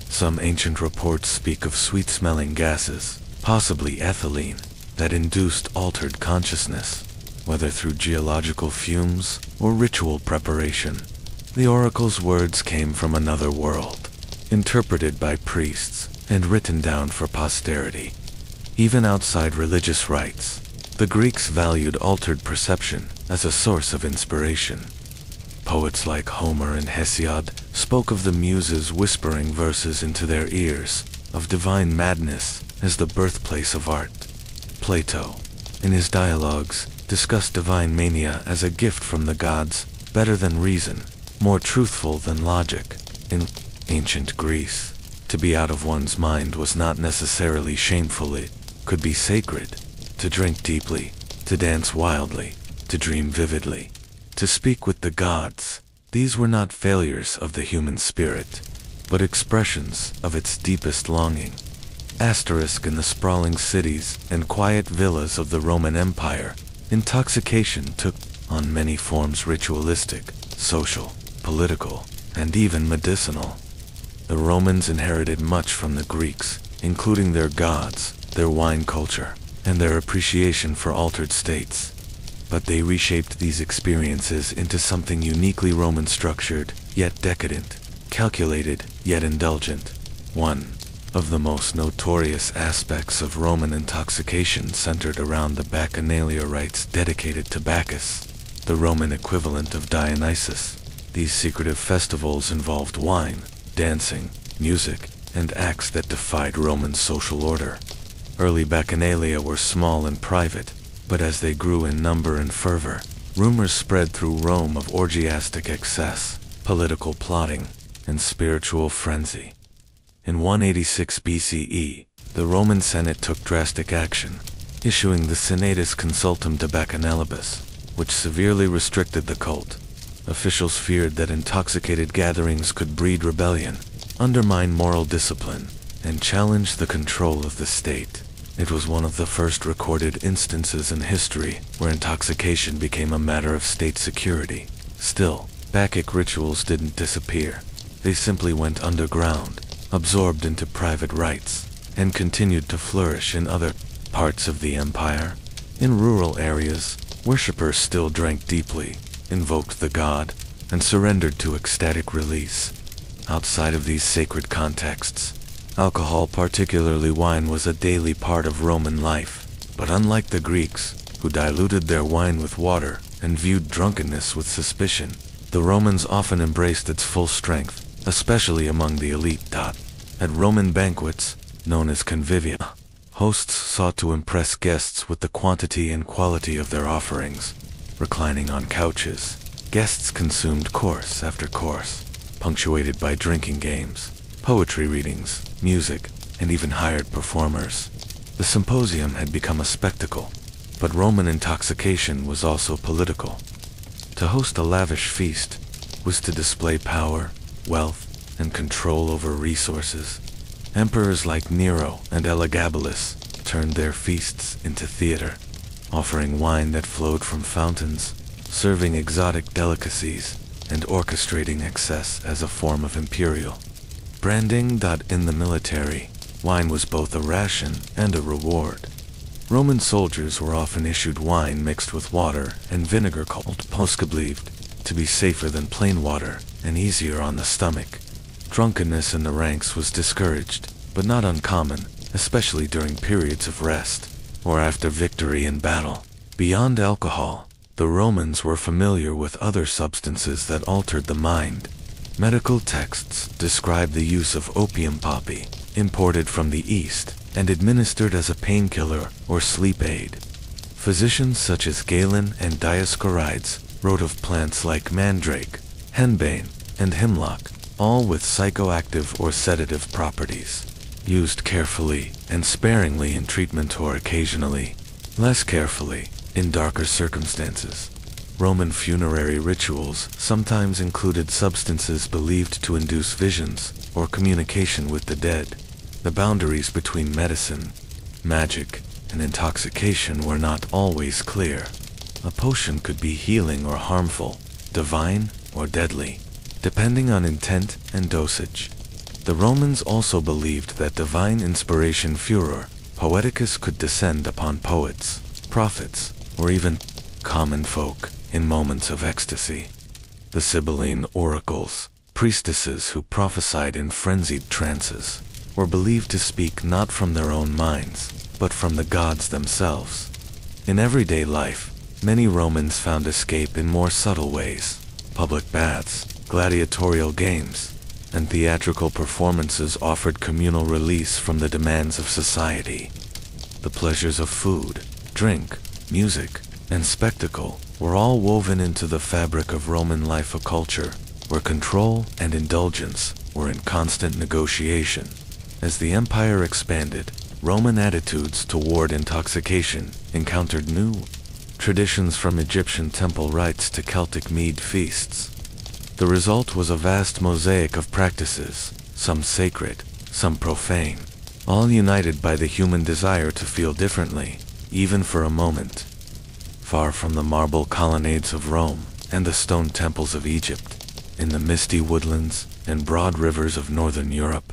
Some ancient reports speak of sweet-smelling gases, possibly ethylene, that induced altered consciousness. whether through geological fumes or ritual preparation. The oracle's words came from another world, interpreted by priests and written down for posterity. Even outside religious rites, the Greeks valued altered perception as a source of inspiration. Poets like Homer and Hesiod spoke of the muses whispering verses into their ears, of divine madness as the birthplace of art. Plato, in his dialogues, discussed divine mania as a gift from the gods, better than reason, more truthful than logic. In ancient Greece, to be out of one's mind was not necessarily shameful. It could be sacred. To drink deeply, to dance wildly, to dream vividly, to speak with the gods. These were not failures of the human spirit, but expressions of its deepest longing. Asterisk, in the sprawling cities and quiet villas of the Roman Empire, intoxication took on many forms: ritualistic, social, political, and even medicinal. The Romans inherited much from the Greeks, including their gods, their wine culture, and their appreciation for altered states. But they reshaped these experiences into something uniquely Roman, structured, yet decadent, calculated, yet indulgent. One of the most notorious aspects of Roman intoxication centered around the Bacchanalia rites dedicated to Bacchus, the Roman equivalent of Dionysus. These secretive festivals involved wine, dancing, music, and acts that defied Roman social order. Early Bacchanalia were small and private, but as they grew in number and fervor, rumors spread through Rome of orgiastic excess, political plotting, and spiritual frenzy. In 186 BCE, the Roman Senate took drastic action, issuing the Senatus Consultum de Bacchanalibus, which severely restricted the cult. Officials feared that intoxicated gatherings could breed rebellion, undermine moral discipline, and challenge the control of the state. It was one of the first recorded instances in history where intoxication became a matter of state security. Still, Bacchic rituals didn't disappear. They simply went underground, absorbed into private rites, and continued to flourish in other parts of the empire. In rural areas, worshippers still drank deeply, invoked the god, and surrendered to ecstatic release. Outside of these sacred contexts, alcohol, particularly wine, was a daily part of Roman life. But unlike the Greeks, who diluted their wine with water and viewed drunkenness with suspicion, the Romans often embraced its full strength, especially among the elite. At Roman banquets, known as convivia, hosts sought to impress guests with the quantity and quality of their offerings. Reclining on couches, guests consumed course after course, punctuated by drinking games, poetry readings, music, and even hired performers. The symposium had become a spectacle, but Roman intoxication was also political. To host a lavish feast was to display power, wealth, and control over resources. Emperors like Nero and Elagabalus turned their feasts into theater, offering wine that flowed from fountains, serving exotic delicacies, and orchestrating excess as a form of imperial branding. In the military, wine was both a ration and a reward. Roman soldiers were often issued wine mixed with water and vinegar called poscablived, to be safer than plain water and easier on the stomach. Drunkenness in the ranks was discouraged, but not uncommon, especially during periods of rest or after victory in battle. Beyond alcohol, the Romans were familiar with other substances that altered the mind. Medical texts describe the use of opium poppy, imported from the East and administered as a painkiller or sleep aid. Physicians such as Galen and Dioscorides wrote of plants like mandrake, henbane, and hemlock, all with psychoactive or sedative properties, used carefully and sparingly in treatment or occasionally, less carefully, in darker circumstances. Roman funerary rituals sometimes included substances believed to induce visions or communication with the dead. The boundaries between medicine, magic, and intoxication were not always clear. A potion could be healing or harmful, divine or deadly, depending on intent and dosage. The Romans also believed that divine inspiration, furor poeticus, could descend upon poets, prophets, or even common folk in moments of ecstasy. The Sibylline oracles, priestesses who prophesied in frenzied trances, were believed to speak not from their own minds, but from the gods themselves. In everyday life, many Romans found escape in more subtle ways. Public baths, gladiatorial games, and theatrical performances offered communal release from the demands of society. The pleasures of food, drink, music, and spectacle were all woven into the fabric of Roman life, a culture where control and indulgence were in constant negotiation. As the empire expanded, Roman attitudes toward intoxication encountered new traditions, from Egyptian temple rites to Celtic mead feasts. The result was a vast mosaic of practices, some sacred, some profane, all united by the human desire to feel differently, even for a moment. Far from the marble colonnades of Rome and the stone temples of Egypt, in the misty woodlands and broad rivers of northern Europe,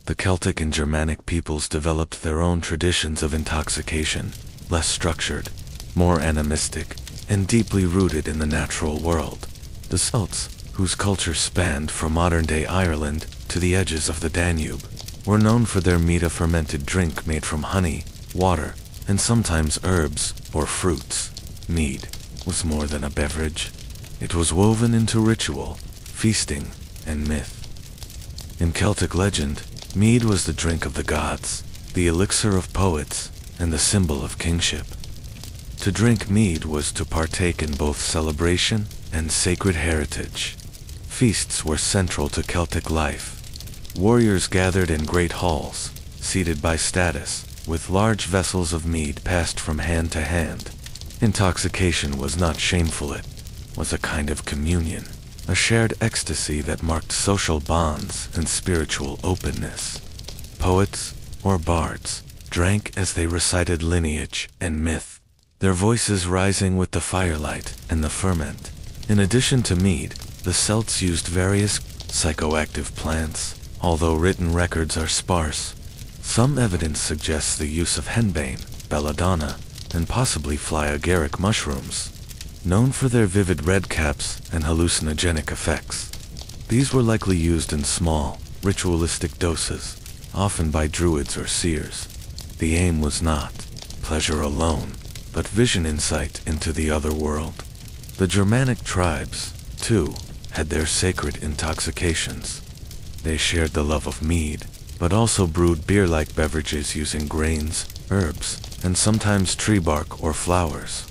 the Celtic and Germanic peoples developed their own traditions of intoxication, less structured, more animistic, and deeply rooted in the natural world. The Celts, whose culture spanned from modern-day Ireland to the edges of the Danube, were known for their mead, a fermented drink made from honey, water, and sometimes herbs or fruits. Mead was more than a beverage. It was woven into ritual, feasting, and myth. In Celtic legend, mead was the drink of the gods, the elixir of poets, and the symbol of kingship. To drink mead was to partake in both celebration and sacred heritage. Feasts were central to Celtic life. Warriors gathered in great halls, seated by status, with large vessels of mead passed from hand to hand. Intoxication was not shameful, it was a kind of communion, a shared ecstasy that marked social bonds and spiritual openness. Poets, or bards, drank as they recited lineage and myth, their voices rising with the firelight and the ferment. In addition to mead, the Celts used various psychoactive plants, although written records are sparse. Some evidence suggests the use of henbane, belladonna, and possibly fly-agaric mushrooms, known for their vivid red caps and hallucinogenic effects. These were likely used in small, ritualistic doses, often by druids or seers. The aim was not pleasure alone, but vision, insight into the other world. The Germanic tribes, too, had their sacred intoxications. They shared the love of mead, but also brewed beer-like beverages using grains, herbs, and sometimes tree bark or flowers.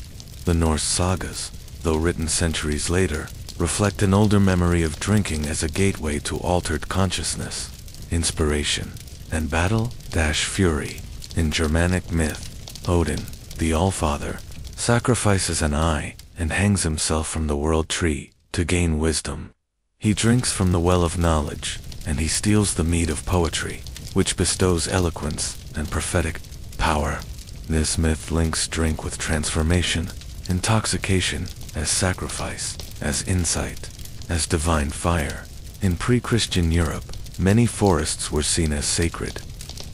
The Norse sagas, though written centuries later, reflect an older memory of drinking as a gateway to altered consciousness, inspiration, and battle-fury. In Germanic myth, Odin, the Allfather, sacrifices an eye and hangs himself from the world tree to gain wisdom. He drinks from the well of knowledge, and he steals the mead of poetry, which bestows eloquence and prophetic power. This myth links drink with transformation, intoxication as sacrifice, as insight, as divine fire. In pre-Christian Europe, many forests were seen as sacred.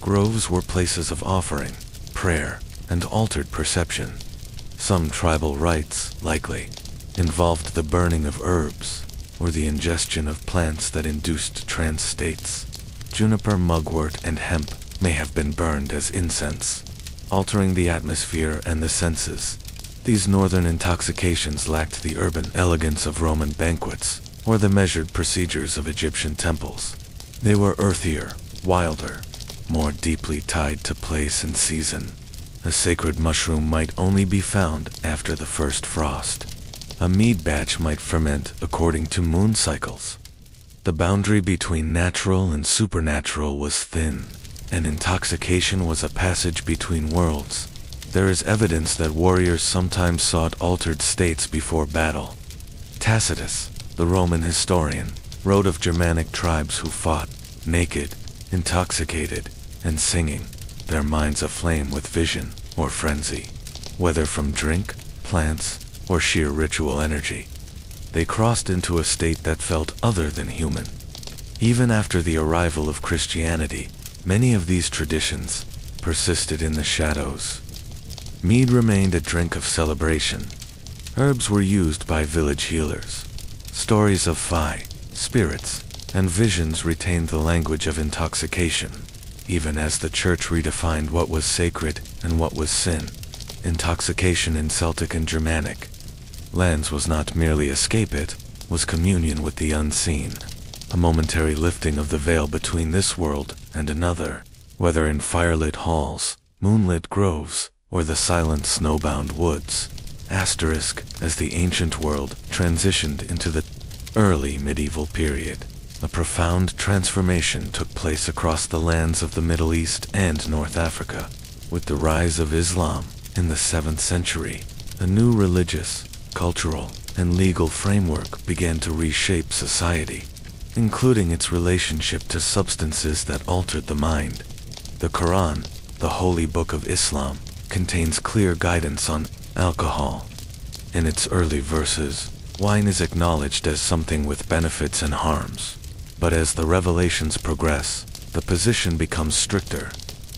Groves were places of offering, prayer, and altered perception. Some tribal rites, likely, involved the burning of herbs, or the ingestion of plants that induced trance states. Juniper, mugwort, and hemp may have been burned as incense, altering the atmosphere and the senses. These northern intoxications lacked the urban elegance of Roman banquets, or the measured procedures of Egyptian temples. They were earthier, wilder, more deeply tied to place and season. A sacred mushroom might only be found after the first frost. A mead batch might ferment according to moon cycles. The boundary between natural and supernatural was thin, and intoxication was a passage between worlds. There is evidence that warriors sometimes sought altered states before battle. Tacitus, the Roman historian, wrote of Germanic tribes who fought, naked, intoxicated, and singing, their minds aflame with vision or frenzy, whether from drink, plants, or sheer ritual energy. They crossed into a state that felt other than human. Even after the arrival of Christianity, many of these traditions persisted in the shadows. Mead remained a drink of celebration, Herbs were used by village healers. Stories of fae, spirits, and visions retained the language of intoxication, even as the church redefined what was sacred and what was sin. Intoxication in Celtic and Germanic lands was not merely escape, it was communion with the unseen, a momentary lifting of the veil between this world and another, whether in firelit halls, moonlit groves, or the silent snowbound woods. As the ancient world transitioned into the early medieval period, a profound transformation took place across the lands of the Middle East and North Africa. With the rise of Islam in the 7th century, a new religious, cultural, and legal framework began to reshape society, including its relationship to substances that altered the mind. The Quran, the holy book of Islam, contains clear guidance on alcohol. In its early verses, wine is acknowledged as something with benefits and harms. But as the revelations progress, the position becomes stricter.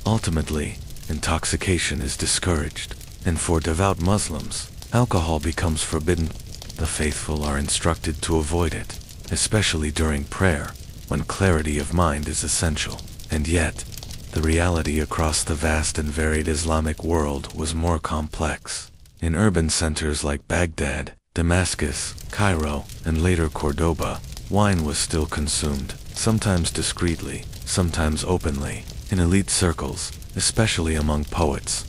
Ultimately, intoxication is discouraged, and for devout Muslims, alcohol becomes forbidden. The faithful are instructed to avoid it, especially during prayer, when clarity of mind is essential. And yet, the reality across the vast and varied Islamic world was more complex. In urban centers like Baghdad, Damascus, Cairo, and later Cordoba, wine was still consumed, sometimes discreetly, sometimes openly, in elite circles, especially among poets,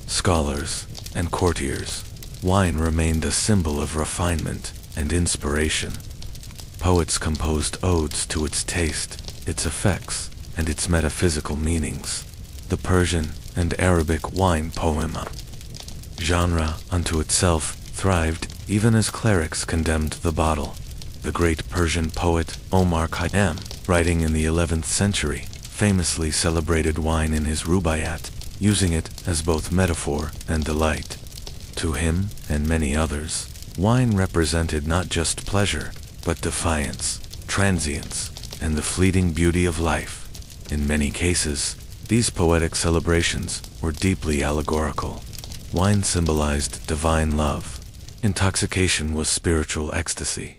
scholars, and courtiers. Wine remained a symbol of refinement and inspiration. Poets composed odes to its taste, its effects, and its metaphysical meanings. The Persian and Arabic wine poem genre unto itself thrived even as clerics condemned the bottle. The great Persian poet Omar Khayyam, writing in the 11th century, famously celebrated wine in his Rubaiyat, using it as both metaphor and delight. To him, and many others, wine represented not just pleasure, but defiance, transience, and the fleeting beauty of life. In many cases, these poetic celebrations were deeply allegorical. Wine symbolized divine love. Intoxication was spiritual ecstasy.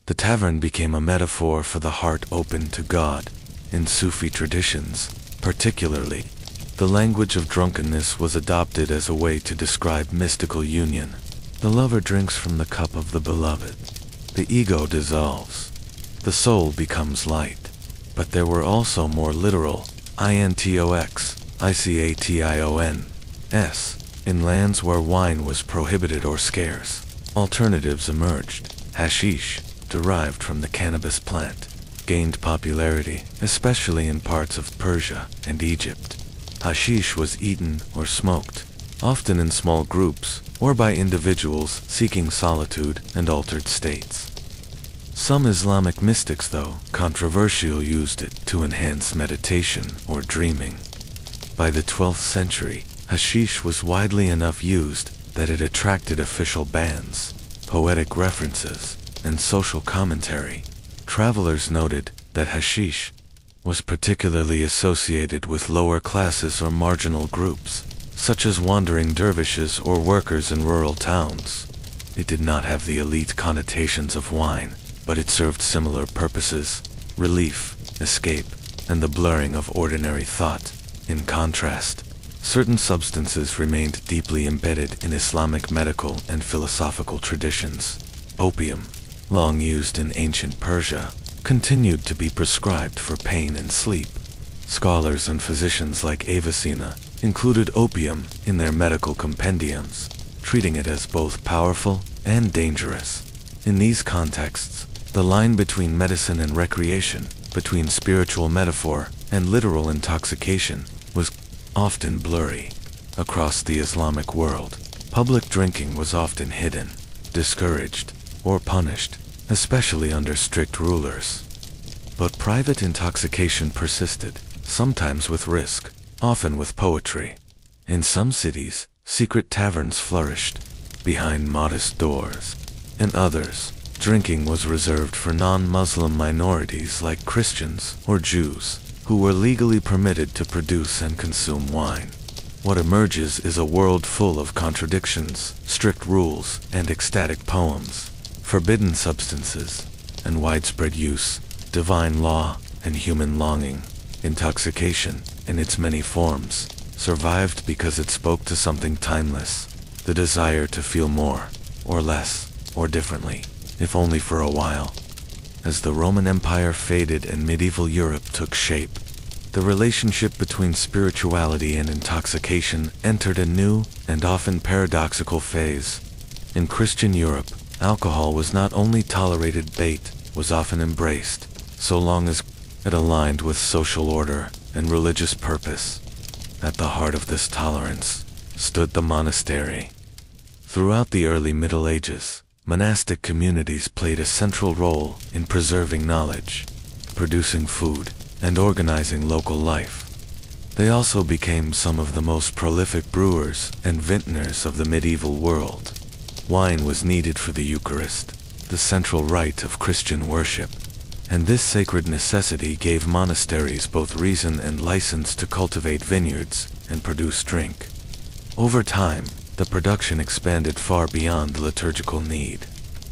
The tavern became a metaphor for the heart open to God. In Sufi traditions, particularly, the language of drunkenness was adopted as a way to describe mystical union. The lover drinks from the cup of the beloved. The ego dissolves. The soul becomes light. But there were also more literal, intoxications, in lands where wine was prohibited or scarce. Alternatives emerged. Hashish, derived from the cannabis plant, gained popularity, especially in parts of Persia and Egypt. Hashish was eaten or smoked, often in small groups, or by individuals seeking solitude and altered states. Some Islamic mystics, though controversial, used it to enhance meditation or dreaming. By the 12th century, hashish was widely enough used that it attracted official bans, poetic references, and social commentary. Travelers noted that hashish was particularly associated with lower classes or marginal groups, such as wandering dervishes or workers in rural towns. It did not have the elite connotations of wine, but it served similar purposes: relief, escape, and the blurring of ordinary thought. In contrast, certain substances remained deeply embedded in Islamic medical and philosophical traditions. Opium, long used in ancient Persia, continued to be prescribed for pain and sleep. Scholars and physicians like Avicenna included opium in their medical compendiums, treating it as both powerful and dangerous. In these contexts, the line between medicine and recreation, between spiritual metaphor and literal intoxication, was often blurry. Across the Islamic world, public drinking was often hidden, discouraged, or punished, especially under strict rulers. But private intoxication persisted, sometimes with risk, often with poetry. In some cities, secret taverns flourished, behind modest doors. In others, drinking was reserved for non-Muslim minorities like Christians or Jews, who were legally permitted to produce and consume wine. What emerges is a world full of contradictions, strict rules, and ecstatic poems, forbidden substances, and widespread use, divine law, and human longing. Intoxication, in its many forms, survived because it spoke to something timeless, the desire to feel more, or less, or differently, if only for a while. As the Roman Empire faded and medieval Europe took shape, the relationship between spirituality and intoxication entered a new and often paradoxical phase. In Christian Europe, alcohol was not only tolerated but was often embraced, so long as it aligned with social order and religious purpose. At the heart of this tolerance stood the monastery. Throughout the early Middle Ages, monastic communities played a central role in preserving knowledge, producing food, and organizing local life. They also became some of the most prolific brewers and vintners of the medieval world. Wine was needed for the Eucharist, the central rite of Christian worship, and this sacred necessity gave monasteries both reason and license to cultivate vineyards and produce drink. Over time, the production expanded far beyond the liturgical need.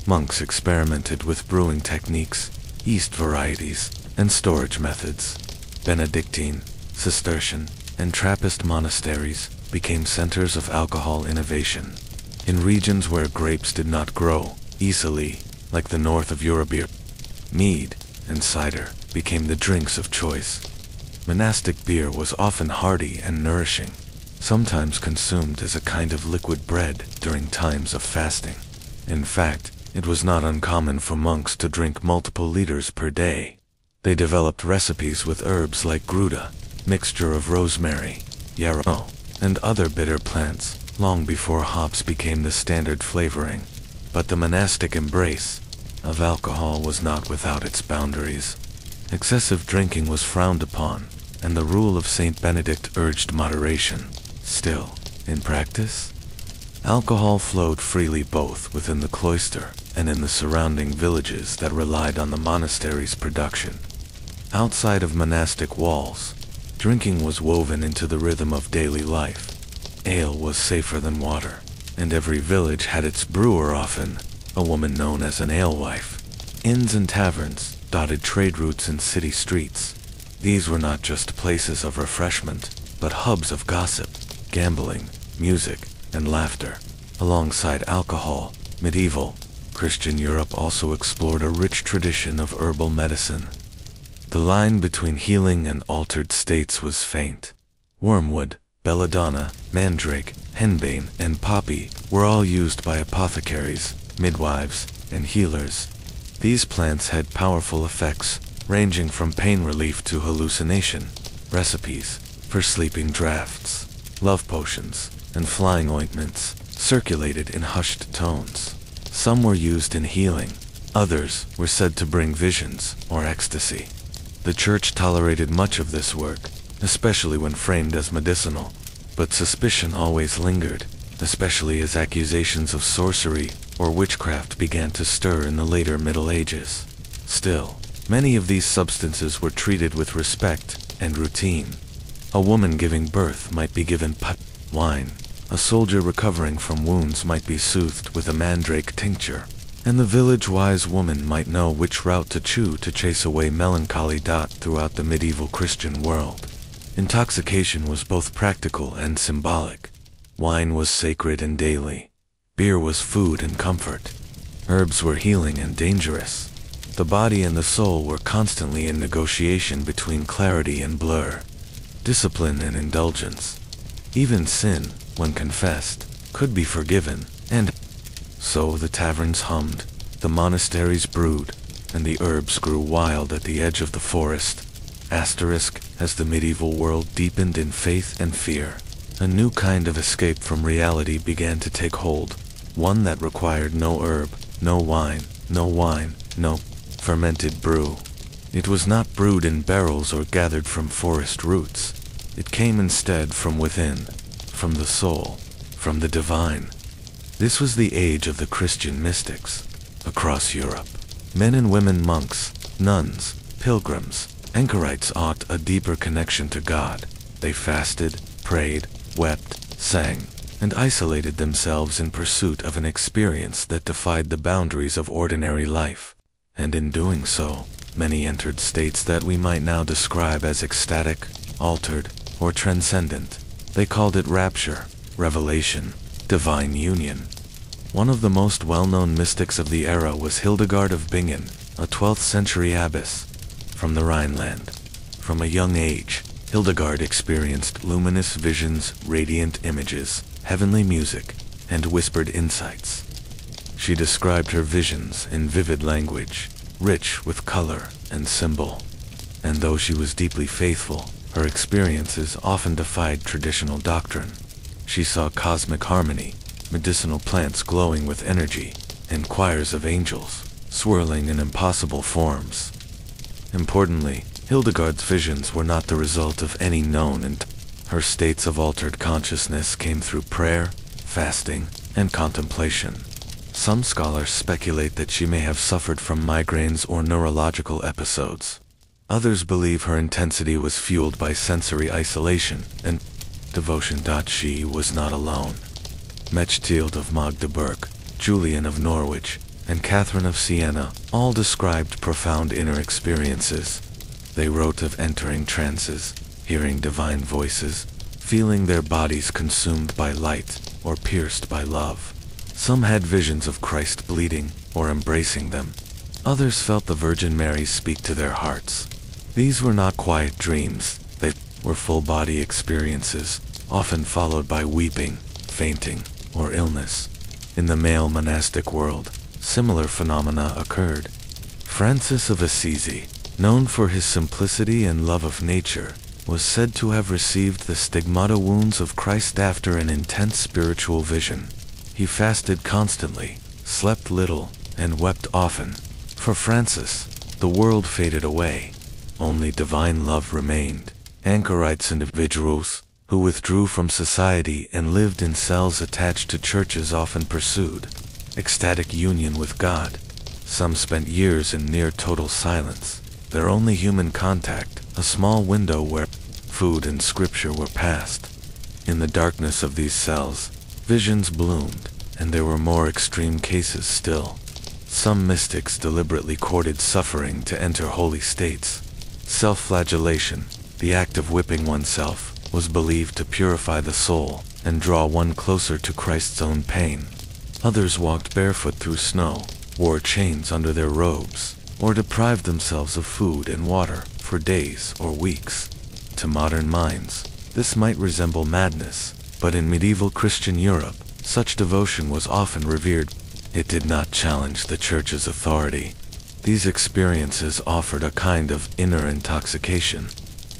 Monks experimented with brewing techniques, yeast varieties, and storage methods. Benedictine, Cistercian, and Trappist monasteries became centers of alcohol innovation. In regions where grapes did not grow easily, like the north of Europe, mead and cider became the drinks of choice. Monastic beer was often hearty and nourishing, sometimes consumed as a kind of liquid bread during times of fasting. In fact, it was not uncommon for monks to drink multiple liters per day. They developed recipes with herbs like gruda, mixture of rosemary, yarrow, and other bitter plants, long before hops became the standard flavoring. But the monastic embrace of alcohol was not without its boundaries. Excessive drinking was frowned upon, and the rule of Saint Benedict urged moderation. Still, in practice, alcohol flowed freely both within the cloister and in the surrounding villages that relied on the monastery's production. Outside of monastic walls, drinking was woven into the rhythm of daily life. Ale was safer than water, and every village had its brewer, often a woman known as an alewife. Inns and taverns dotted trade routes and city streets. These were not just places of refreshment, but hubs of gossip, gambling, music, and laughter. Alongside alcohol, medieval Christian Europe also explored a rich tradition of herbal medicine. The line between healing and altered states was faint. Wormwood, belladonna, mandrake, henbane, and poppy were all used by apothecaries, midwives, and healers. These plants had powerful effects, ranging from pain relief to hallucination. Recipes for sleeping draughts, love potions, and flying ointments circulated in hushed tones. Some were used in healing, others were said to bring visions or ecstasy. The Church tolerated much of this work, especially when framed as medicinal, but suspicion always lingered, especially as accusations of sorcery or witchcraft began to stir in the later Middle Ages. Still, many of these substances were treated with respect and routine. A woman giving birth might be given wine, a soldier recovering from wounds might be soothed with a mandrake tincture, and the village-wise woman might know which route to chew to chase away melancholy. Throughout the medieval Christian world, intoxication was both practical and symbolic. Wine was sacred and daily. Beer was food and comfort. Herbs were healing and dangerous. The body and the soul were constantly in negotiation between clarity and blur, discipline and indulgence. Even sin, when confessed, could be forgiven, and so the taverns hummed, the monasteries brewed, and the herbs grew wild at the edge of the forest. As the medieval world deepened in faith and fear, a new kind of escape from reality began to take hold, one that required no herb, no wine, no fermented brew. It was not brewed in barrels or gathered from forest roots. It came instead from within, from the soul, from the divine. This was the age of the Christian mystics. Across Europe, men and women monks, nuns, pilgrims, anchorites sought a deeper connection to God. They fasted, prayed, wept, sang, and isolated themselves in pursuit of an experience that defied the boundaries of ordinary life. And in doing so, many entered states that we might now describe as ecstatic, altered, or transcendent. They called it rapture, revelation, divine union. One of the most well-known mystics of the era was Hildegard of Bingen, a 12th century abbess from the Rhineland. From a young age, Hildegard experienced luminous visions, radiant images, heavenly music, and whispered insights. She described her visions in vivid language, rich with color and symbol. And though she was deeply faithful, her experiences often defied traditional doctrine. She saw cosmic harmony, medicinal plants glowing with energy, and choirs of angels swirling in impossible forms. Importantly, Hildegard's visions were not the result of any known intent. Her states of altered consciousness came through prayer, fasting, and contemplation. Some scholars speculate that she may have suffered from migraines or neurological episodes. Others believe her intensity was fueled by sensory isolation and devotion. She was not alone. Mechthild of Magdeburg, Julian of Norwich, and Catherine of Siena all described profound inner experiences. They wrote of entering trances, hearing divine voices, feeling their bodies consumed by light or pierced by love. Some had visions of Christ bleeding or embracing them. Others felt the Virgin Mary speak to their hearts. These were not quiet dreams, they were full-body experiences, often followed by weeping, fainting, or illness. In the male monastic world, similar phenomena occurred. Francis of Assisi, known for his simplicity and love of nature, was said to have received the stigmata wounds of Christ after an intense spiritual vision. He fasted constantly, slept little, and wept often. For Francis, the world faded away. Only divine love remained. Anchorites individuals, who withdrew from society and lived in cells attached to churches, often pursued ecstatic union with God. Some spent years in near total silence, their only human contact a small window where food and scripture were passed. In the darkness of these cells, visions bloomed, and there were more extreme cases still. Some mystics deliberately courted suffering to enter holy states. Self-flagellation, the act of whipping oneself, was believed to purify the soul and draw one closer to Christ's own pain. Others walked barefoot through snow, wore chains under their robes, or deprived themselves of food and water for days or weeks. To modern minds, this might resemble madness, but in medieval Christian Europe, such devotion was often revered. It did not challenge the Church's authority. These experiences offered a kind of inner intoxication,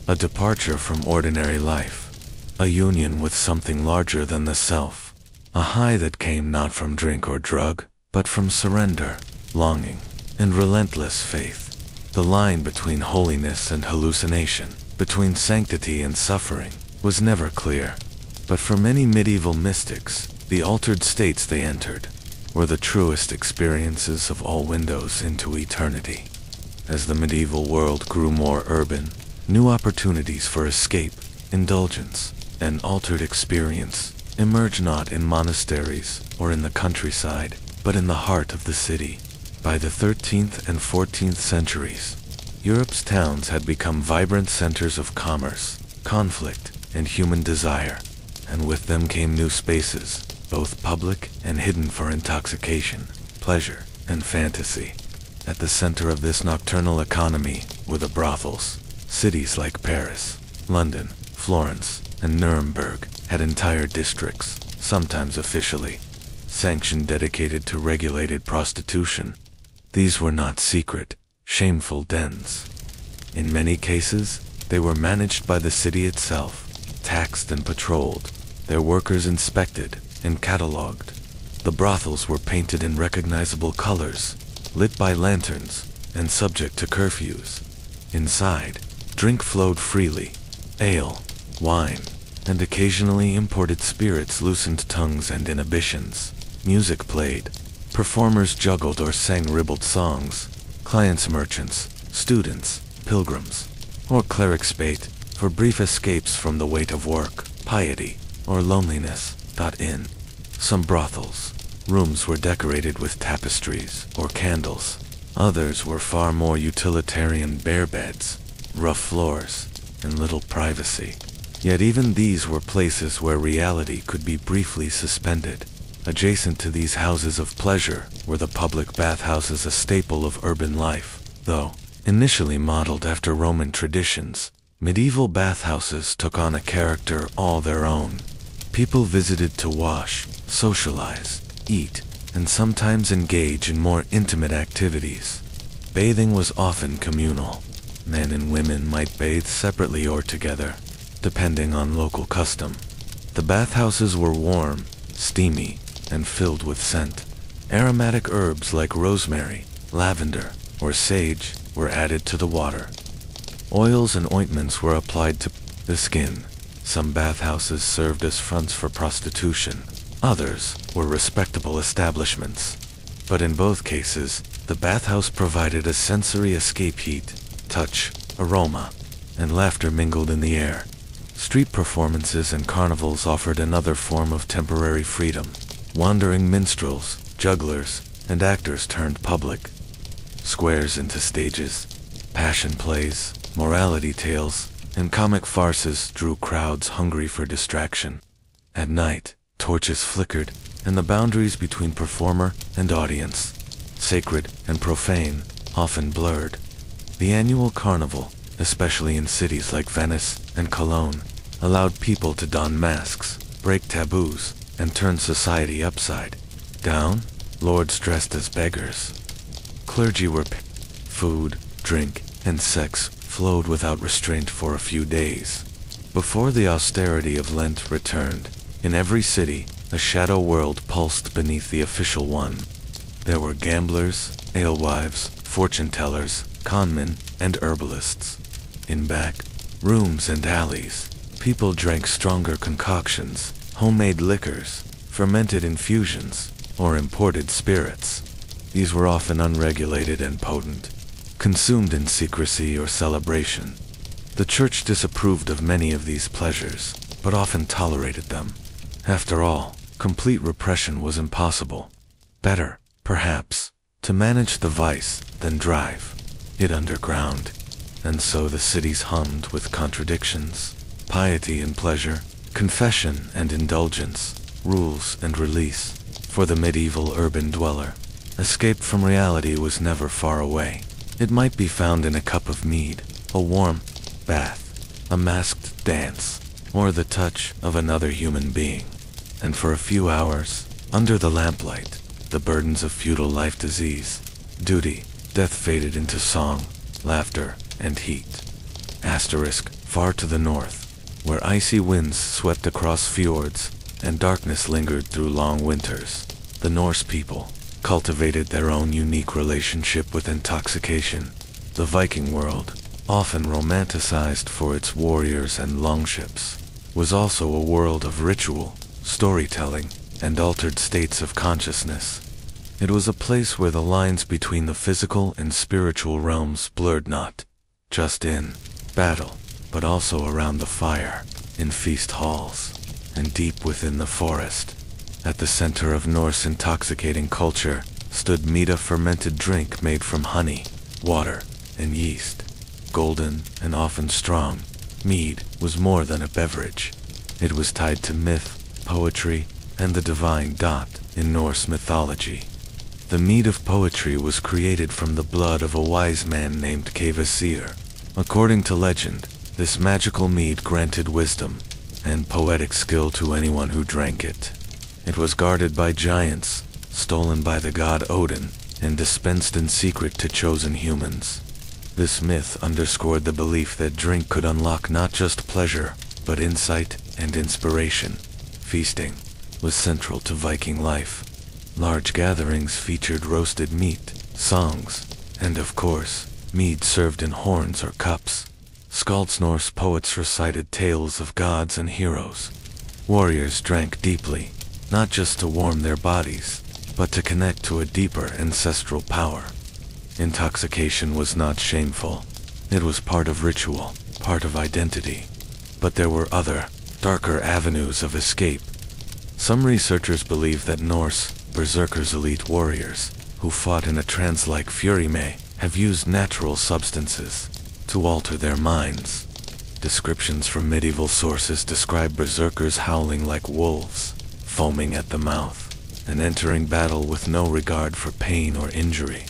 a departure from ordinary life, a union with something larger than the self, a high that came not from drink or drug, but from surrender, longing, and relentless faith. The line between holiness and hallucination, between sanctity and suffering, was never clear. But for many medieval mystics, the altered states they entered were the truest experiences of all windows into eternity. As the medieval world grew more urban, new opportunities for escape, indulgence, and altered experience emerged not in monasteries or in the countryside, but in the heart of the city. By the 13th and 14th centuries, Europe's towns had become vibrant centers of commerce, conflict, and human desire, and with them came new spaces, both public and hidden, for intoxication, pleasure, and fantasy. At the center of this nocturnal economy were the brothels. Cities like Paris, London, Florence, and Nuremberg had entire districts, sometimes officially sanctioned, dedicated to regulated prostitution. These were not secret, shameful dens. In many cases, they were managed by the city itself, taxed and patrolled, their workers inspected and catalogued. The brothels were painted in recognizable colors, lit by lanterns, and subject to curfews. Inside, drink flowed freely. Ale, wine, and occasionally imported spirits loosened tongues and inhibitions. Music played. Performers juggled or sang ribald songs. Clients, merchants, students, pilgrims, or clerics bait for brief escapes from the weight of work, piety, or loneliness. In some brothels, rooms were decorated with tapestries or candles. Others were far more utilitarian, bare beds, rough floors, and little privacy. Yet even these were places where reality could be briefly suspended. Adjacent to these houses of pleasure were the public bathhouses, a staple of urban life. Though initially modeled after Roman traditions, medieval bathhouses took on a character all their own. People visited to wash, socialize, eat, and sometimes engage in more intimate activities. Bathing was often communal. Men and women might bathe separately or together, depending on local custom. The bathhouses were warm, steamy, and filled with scent. Aromatic herbs like rosemary, lavender, or sage were added to the water. Oils and ointments were applied to the skin. Some bathhouses served as fronts for prostitution. Others were respectable establishments. But in both cases, the bathhouse provided a sensory escape. Heat, touch, aroma, and laughter mingled in the air. Street performances and carnivals offered another form of temporary freedom. Wandering minstrels, jugglers, and actors turned public. Squares into stages. Passion plays, morality tales, and comic farces drew crowds hungry for distraction. At night, torches flickered, and the boundaries between performer and audience, sacred and profane, often blurred. The annual carnival, especially in cities like Venice and Cologne, allowed people to don masks, break taboos, and turn society upside down. Lords dressed as beggars. Clergy were food, drink, and sex flowed without restraint for a few days. Before the austerity of Lent returned, in every city, a shadow world pulsed beneath the official one. There were gamblers, alewives, fortune-tellers, conmen, and herbalists. In back rooms and alleys, people drank stronger concoctions, homemade liquors, fermented infusions, or imported spirits. These were often unregulated and potent, consumed in secrecy or celebration. The church disapproved of many of these pleasures, but often tolerated them. After all, complete repression was impossible. Better, perhaps, to manage the vice than drive it underground. And so the cities hummed with contradictions, piety and pleasure, confession and indulgence, rules and release. For the medieval urban dweller, escape from reality was never far away. It might be found in a cup of mead, a warm bath, a masked dance, or the touch of another human being. And for a few hours, under the lamplight, the burdens of feudal life, disease, duty, death faded into song, laughter, and heat. Far to the north, where icy winds swept across fjords and darkness lingered through long winters, the Norse people cultivated their own unique relationship with intoxication. The Viking world, often romanticized for its warriors and longships, was also a world of ritual, storytelling, and altered states of consciousness. It was a place where the lines between the physical and spiritual realms blurred not just in battle, but also around the fire, in feast halls, and deep within the forest. At the center of Norse intoxicating culture stood mead, a fermented drink made from honey, water, and yeast. Golden and often strong, mead was more than a beverage. It was tied to myth, poetry, and the divine. In Norse mythology, the mead of poetry was created from the blood of a wise man named Seer. According to legend, this magical mead granted wisdom and poetic skill to anyone who drank it. It was guarded by giants, stolen by the god Odin, and dispensed in secret to chosen humans. This myth underscored the belief that drink could unlock not just pleasure, but insight and inspiration. Feasting was central to Viking life. Large gatherings featured roasted meat, songs, and of course, mead served in horns or cups. Skalds, Norse poets, recited tales of gods and heroes. Warriors drank deeply, not just to warm their bodies, but to connect to a deeper ancestral power. Intoxication was not shameful. It was part of ritual, part of identity. But there were other, darker avenues of escape. Some researchers believe that Norse berserkers, elite warriors, who fought in a trance-like fury, may have used natural substances to alter their minds. Descriptions from medieval sources describe berserkers howling like wolves, foaming at the mouth, and entering battle with no regard for pain or injury.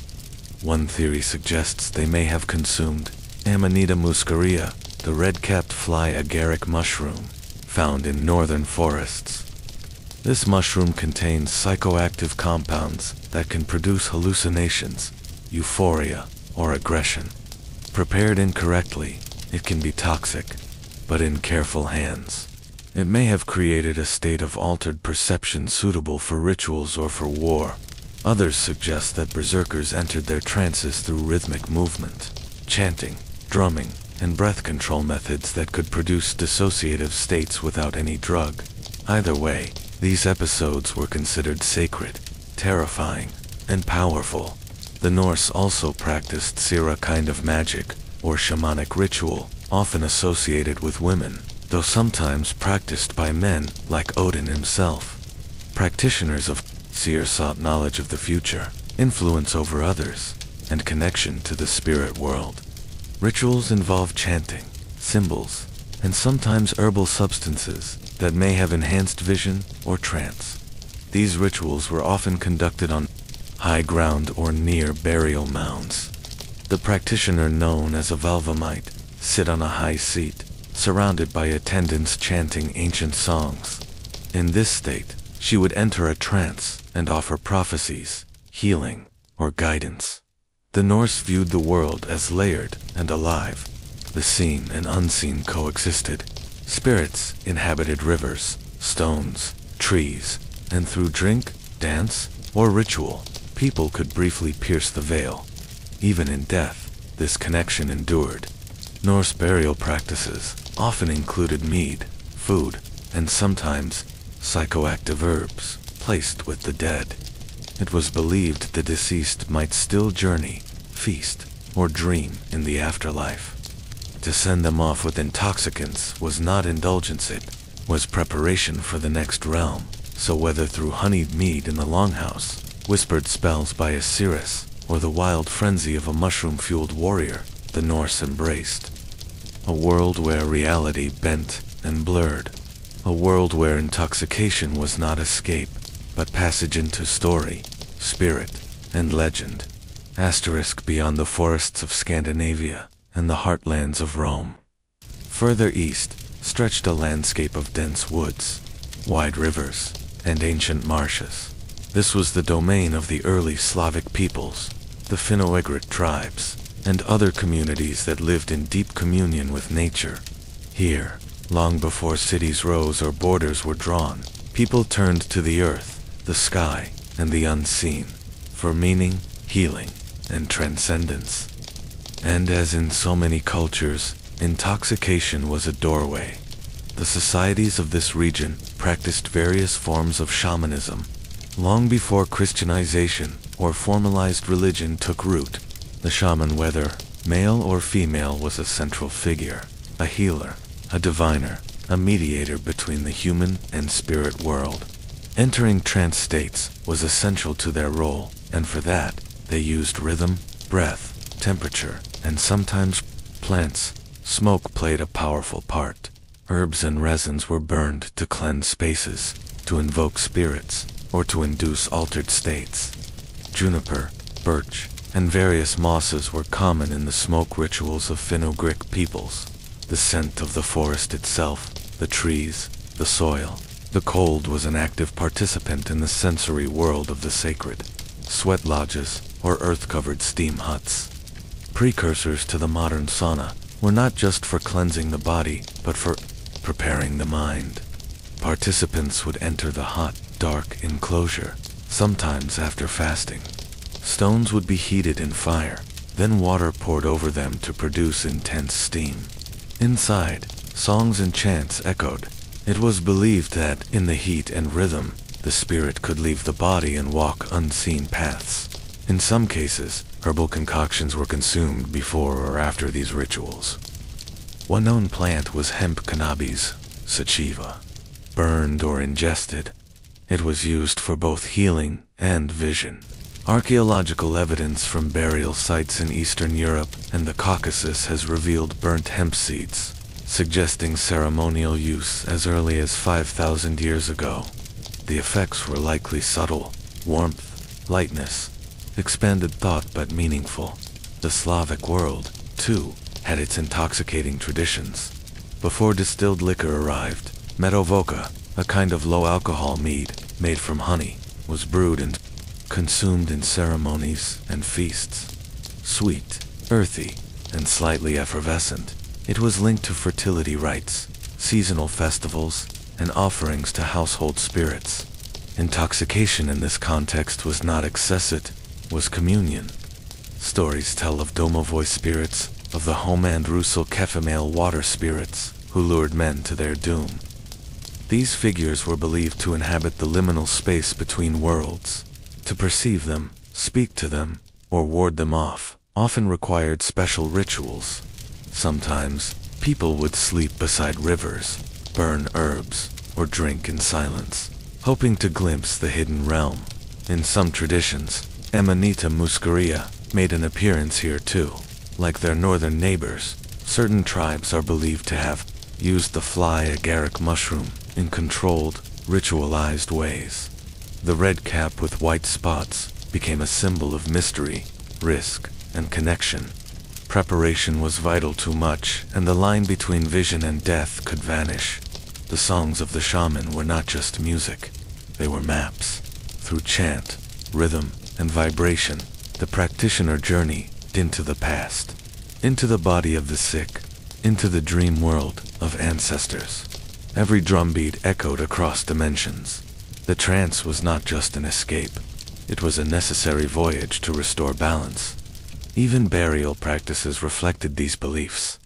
One theory suggests they may have consumed Amanita muscaria, the red-capped fly agaric mushroom, found in northern forests. This mushroom contains psychoactive compounds that can produce hallucinations, euphoria, or aggression. Prepared incorrectly, it can be toxic, but in careful hands, it may have created a state of altered perception suitable for rituals or for war. Others suggest that berserkers entered their trances through rhythmic movement, chanting, drumming, and breath control methods that could produce dissociative states without any drug. Either way, these episodes were considered sacred, terrifying, and powerful. The Norse also practiced Scyra kind of magic, or shamanic ritual, often associated with women, though sometimes practiced by men like Odin himself. Practitioners of Seers sought knowledge of the future, influence over others, and connection to the spirit world. Rituals involve chanting, symbols, and sometimes herbal substances that may have enhanced vision or trance. These rituals were often conducted on high ground or near burial mounds. The practitioner, known as a Valvamite, sit on a high seat, surrounded by attendants chanting ancient songs. In this state, she would enter a trance and offer prophecies, healing, or guidance. The Norse viewed the world as layered and alive. The seen and unseen coexisted. Spirits inhabited rivers, stones, trees, and through drink, dance, or ritual, people could briefly pierce the veil. Even in death, this connection endured. Norse burial practices often included mead, food, and sometimes psychoactive herbs placed with the dead. It was believed the deceased might still journey, feast, or dream in the afterlife. To send them off with intoxicants was not indulgence, it was preparation for the next realm. So whether through honeyed mead in the longhouse, whispered spells by a seeress, or the wild frenzy of a mushroom-fueled warrior, the Norse embraced. A world where reality bent and blurred. A world where intoxication was not escape, but passage into story, spirit, and legend. Asterisk beyond the forests of Scandinavia and the heartlands of Rome. Further east stretched a landscape of dense woods, wide rivers, and ancient marshes. This was the domain of the early Slavic peoples, the Finno-Ugric tribes, and other communities that lived in deep communion with nature. Here, long before cities rose or borders were drawn, people turned to the earth, the sky, and the unseen, for meaning, healing, and transcendence. And as in so many cultures, intoxication was a doorway. The societies of this region practiced various forms of shamanism. Long before Christianization or formalized religion took root, the shaman, whether male or female, was a central figure, a healer, a diviner, a mediator between the human and spirit world. Entering trance states was essential to their role, and for that, they used rhythm, breath, temperature, and sometimes plants. Smoke played a powerful part. Herbs and resins were burned to cleanse spaces, to invoke spirits, or to induce altered states. Juniper, birch, and various mosses were common in the smoke rituals of Finno-Ugric peoples. The scent of the forest itself, the trees, the soil, the cold was an active participant in the sensory world of the sacred. Sweat lodges, or earth-covered steam huts. Precursors to the modern sauna were not just for cleansing the body, but for preparing the mind. Participants would enter the hot, dark enclosure, sometimes after fasting. Stones would be heated in fire, then water poured over them to produce intense steam. Inside, songs and chants echoed. It was believed that, in the heat and rhythm, the spirit could leave the body and walk unseen paths. In some cases, herbal concoctions were consumed before or after these rituals. One known plant was hemp cannabis, sativa, burned or ingested. It was used for both healing and vision. Archaeological evidence from burial sites in Eastern Europe and the Caucasus has revealed burnt hemp seeds, suggesting ceremonial use as early as 5,000 years ago. The effects were likely subtle: warmth, lightness, expanded thought but meaningful. The Slavic world, too, had its intoxicating traditions. Before distilled liquor arrived, medovoka, a kind of low-alcohol mead made from honey, was brewed and consumed in ceremonies and feasts. Sweet, earthy, and slightly effervescent, it was linked to fertility rites, seasonal festivals, and offerings to household spirits. Intoxication in this context was not excess, it was communion. Stories tell of domovoi spirits, of the Homand Russell Kefamale water spirits, who lured men to their doom. These figures were believed to inhabit the liminal space between worlds. To perceive them, speak to them, or ward them off, often required special rituals. Sometimes, people would sleep beside rivers, burn herbs, or drink in silence, hoping to glimpse the hidden realm. In some traditions, Amanita muscaria made an appearance here too. Like their northern neighbors, certain tribes are believed to have used the fly agaric mushroom in controlled, ritualized ways. The red cap with white spots became a symbol of mystery, risk, and connection. Preparation was vital to much, and the line between vision and death could vanish. The songs of the shaman were not just music, they were maps. Through chant, rhythm, and vibration, the practitioner journeyed into the past, into the body of the sick, into the dream world of ancestors. Every drumbeat echoed across dimensions. The trance was not just an escape, it was a necessary voyage to restore balance. Even burial practices reflected these beliefs.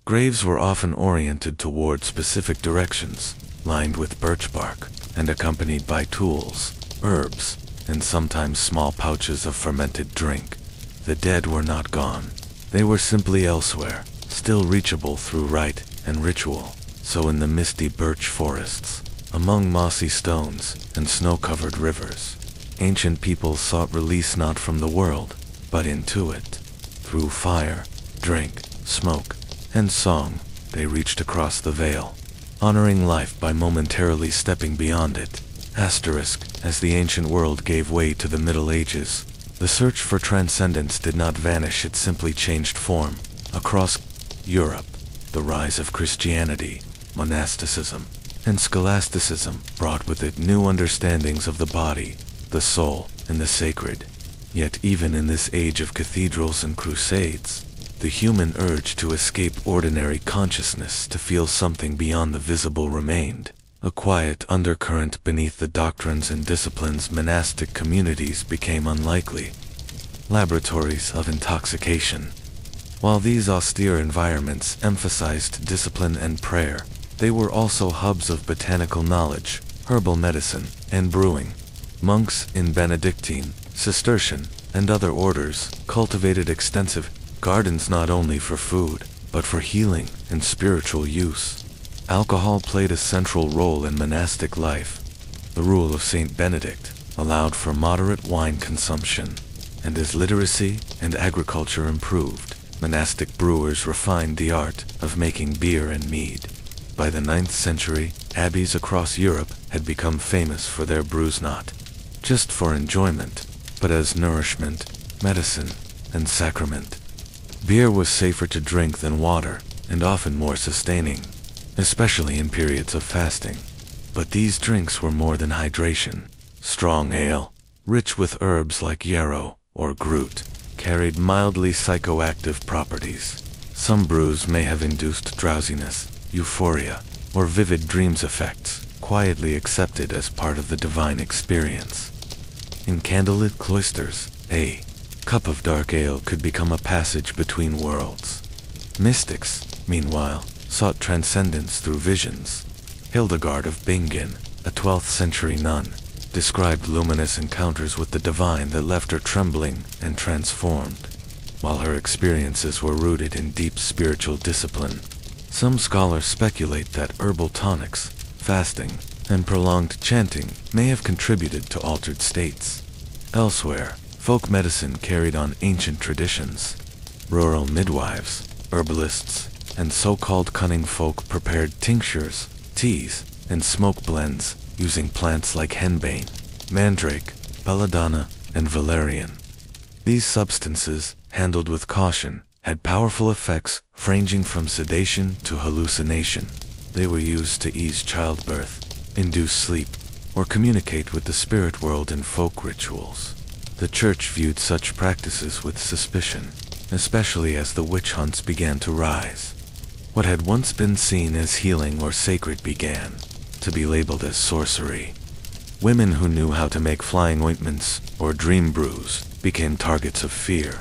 Graves were often oriented toward specific directions, lined with birch bark, and accompanied by tools, herbs, and sometimes small pouches of fermented drink. The dead were not gone. They were simply elsewhere, still reachable through rite and ritual. So in the misty birch forests, among mossy stones and snow-covered rivers, ancient peoples sought release not from the world, but into it. Through fire, drink, smoke, and song, they reached across the veil, honoring life by momentarily stepping beyond it. As the ancient world gave way to the Middle Ages, the search for transcendence did not vanish, it simply changed form. Across Europe, the rise of Christianity, monasticism, and scholasticism brought with it new understandings of the body, the soul, and the sacred. Yet even in this age of cathedrals and crusades, the human urge to escape ordinary consciousness to feel something beyond the visible remained. A quiet undercurrent beneath the doctrines and disciplines monastic communities became unlikely. Laboratories of intoxication. While these austere environments emphasized discipline and prayer, they were also hubs of botanical knowledge, herbal medicine, and brewing. Monks in Benedictine, Cistercian, and other orders cultivated extensive gardens not only for food, but for healing and spiritual use. Alcohol played a central role in monastic life. The rule of Saint Benedict allowed for moderate wine consumption, and as literacy and agriculture improved, monastic brewers refined the art of making beer and mead. By the 9th century, abbeys across Europe had become famous for their brews not just for enjoyment, but as nourishment, medicine, and sacrament. Beer was safer to drink than water, and often more sustaining, especially in periods of fasting. But these drinks were more than hydration. Strong ale, rich with herbs like yarrow or groot, carried mildly psychoactive properties. Some brews may have induced drowsiness, euphoria, or vivid dreams effects, quietly accepted as part of the divine experience. In candlelit cloisters, a cup of dark ale could become a passage between worlds. Mystics, meanwhile, sought transcendence through visions. Hildegard of Bingen, a 12th century nun, described luminous encounters with the divine that left her trembling and transformed. While her experiences were rooted in deep spiritual discipline, Some scholars speculate that herbal tonics, fasting, and prolonged chanting may have contributed to altered states. Elsewhere, folk medicine carried on ancient traditions. Rural midwives, herbalists, and so-called cunning folk prepared tinctures, teas, and smoke blends using plants like henbane, mandrake, belladonna, and valerian. These substances, handled with caution, had powerful effects ranging from sedation to hallucination. They were used to ease childbirth, induce sleep, or communicate with the spirit world in folk rituals. The church viewed such practices with suspicion, especially as the witch hunts began to rise. What had once been seen as healing or sacred began to be labeled as sorcery. Women who knew how to make flying ointments or dream brews became targets of fear.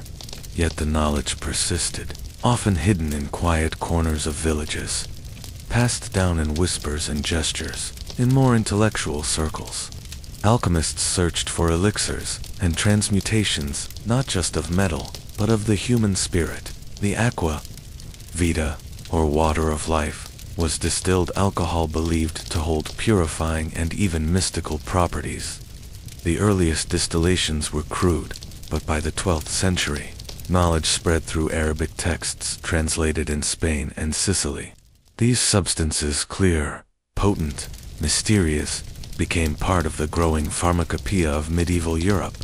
Yet the knowledge persisted, often hidden in quiet corners of villages, passed down in whispers and gestures, in more intellectual circles. Alchemists searched for elixirs and transmutations, not just of metal, but of the human spirit. The aqua vita, or water of life, was distilled alcohol believed to hold purifying and even mystical properties. The earliest distillations were crude, but by the 12th century, knowledge spread through Arabic texts translated in Spain and Sicily. These substances, clear, potent, mysterious, became part of the growing pharmacopoeia of medieval Europe.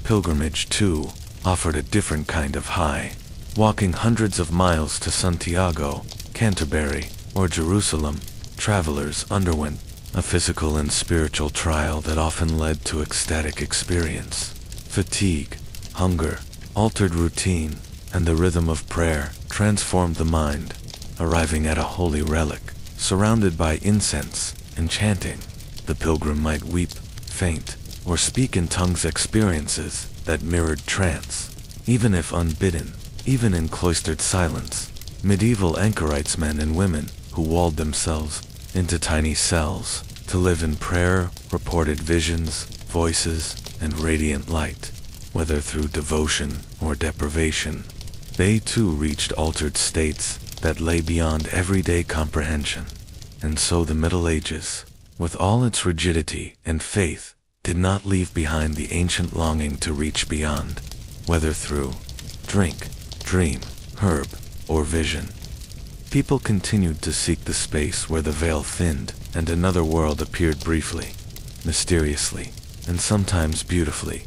Pilgrimage, too, offered a different kind of high. Walking hundreds of miles to Santiago, Canterbury, or Jerusalem, travelers underwent a physical and spiritual trial that often led to ecstatic experience. Fatigue, hunger, altered routine, and the rhythm of prayer transformed the mind, arriving at a holy relic, surrounded by incense and chanting. The pilgrim might weep, faint, or speak in tongues, experiences that mirrored trance. Even if unbidden, even in cloistered silence, medieval anchorites, men and women who walled themselves into tiny cells to live in prayer, reported visions, voices, and radiant light. Whether through devotion or deprivation, they too reached altered states that lay beyond everyday comprehension. And so the Middle Ages, with all its rigidity and faith, did not leave behind the ancient longing to reach beyond, whether through drink, dream, herb, or vision. People continued to seek the space where the veil thinned and another world appeared briefly, mysteriously, and sometimes beautifully.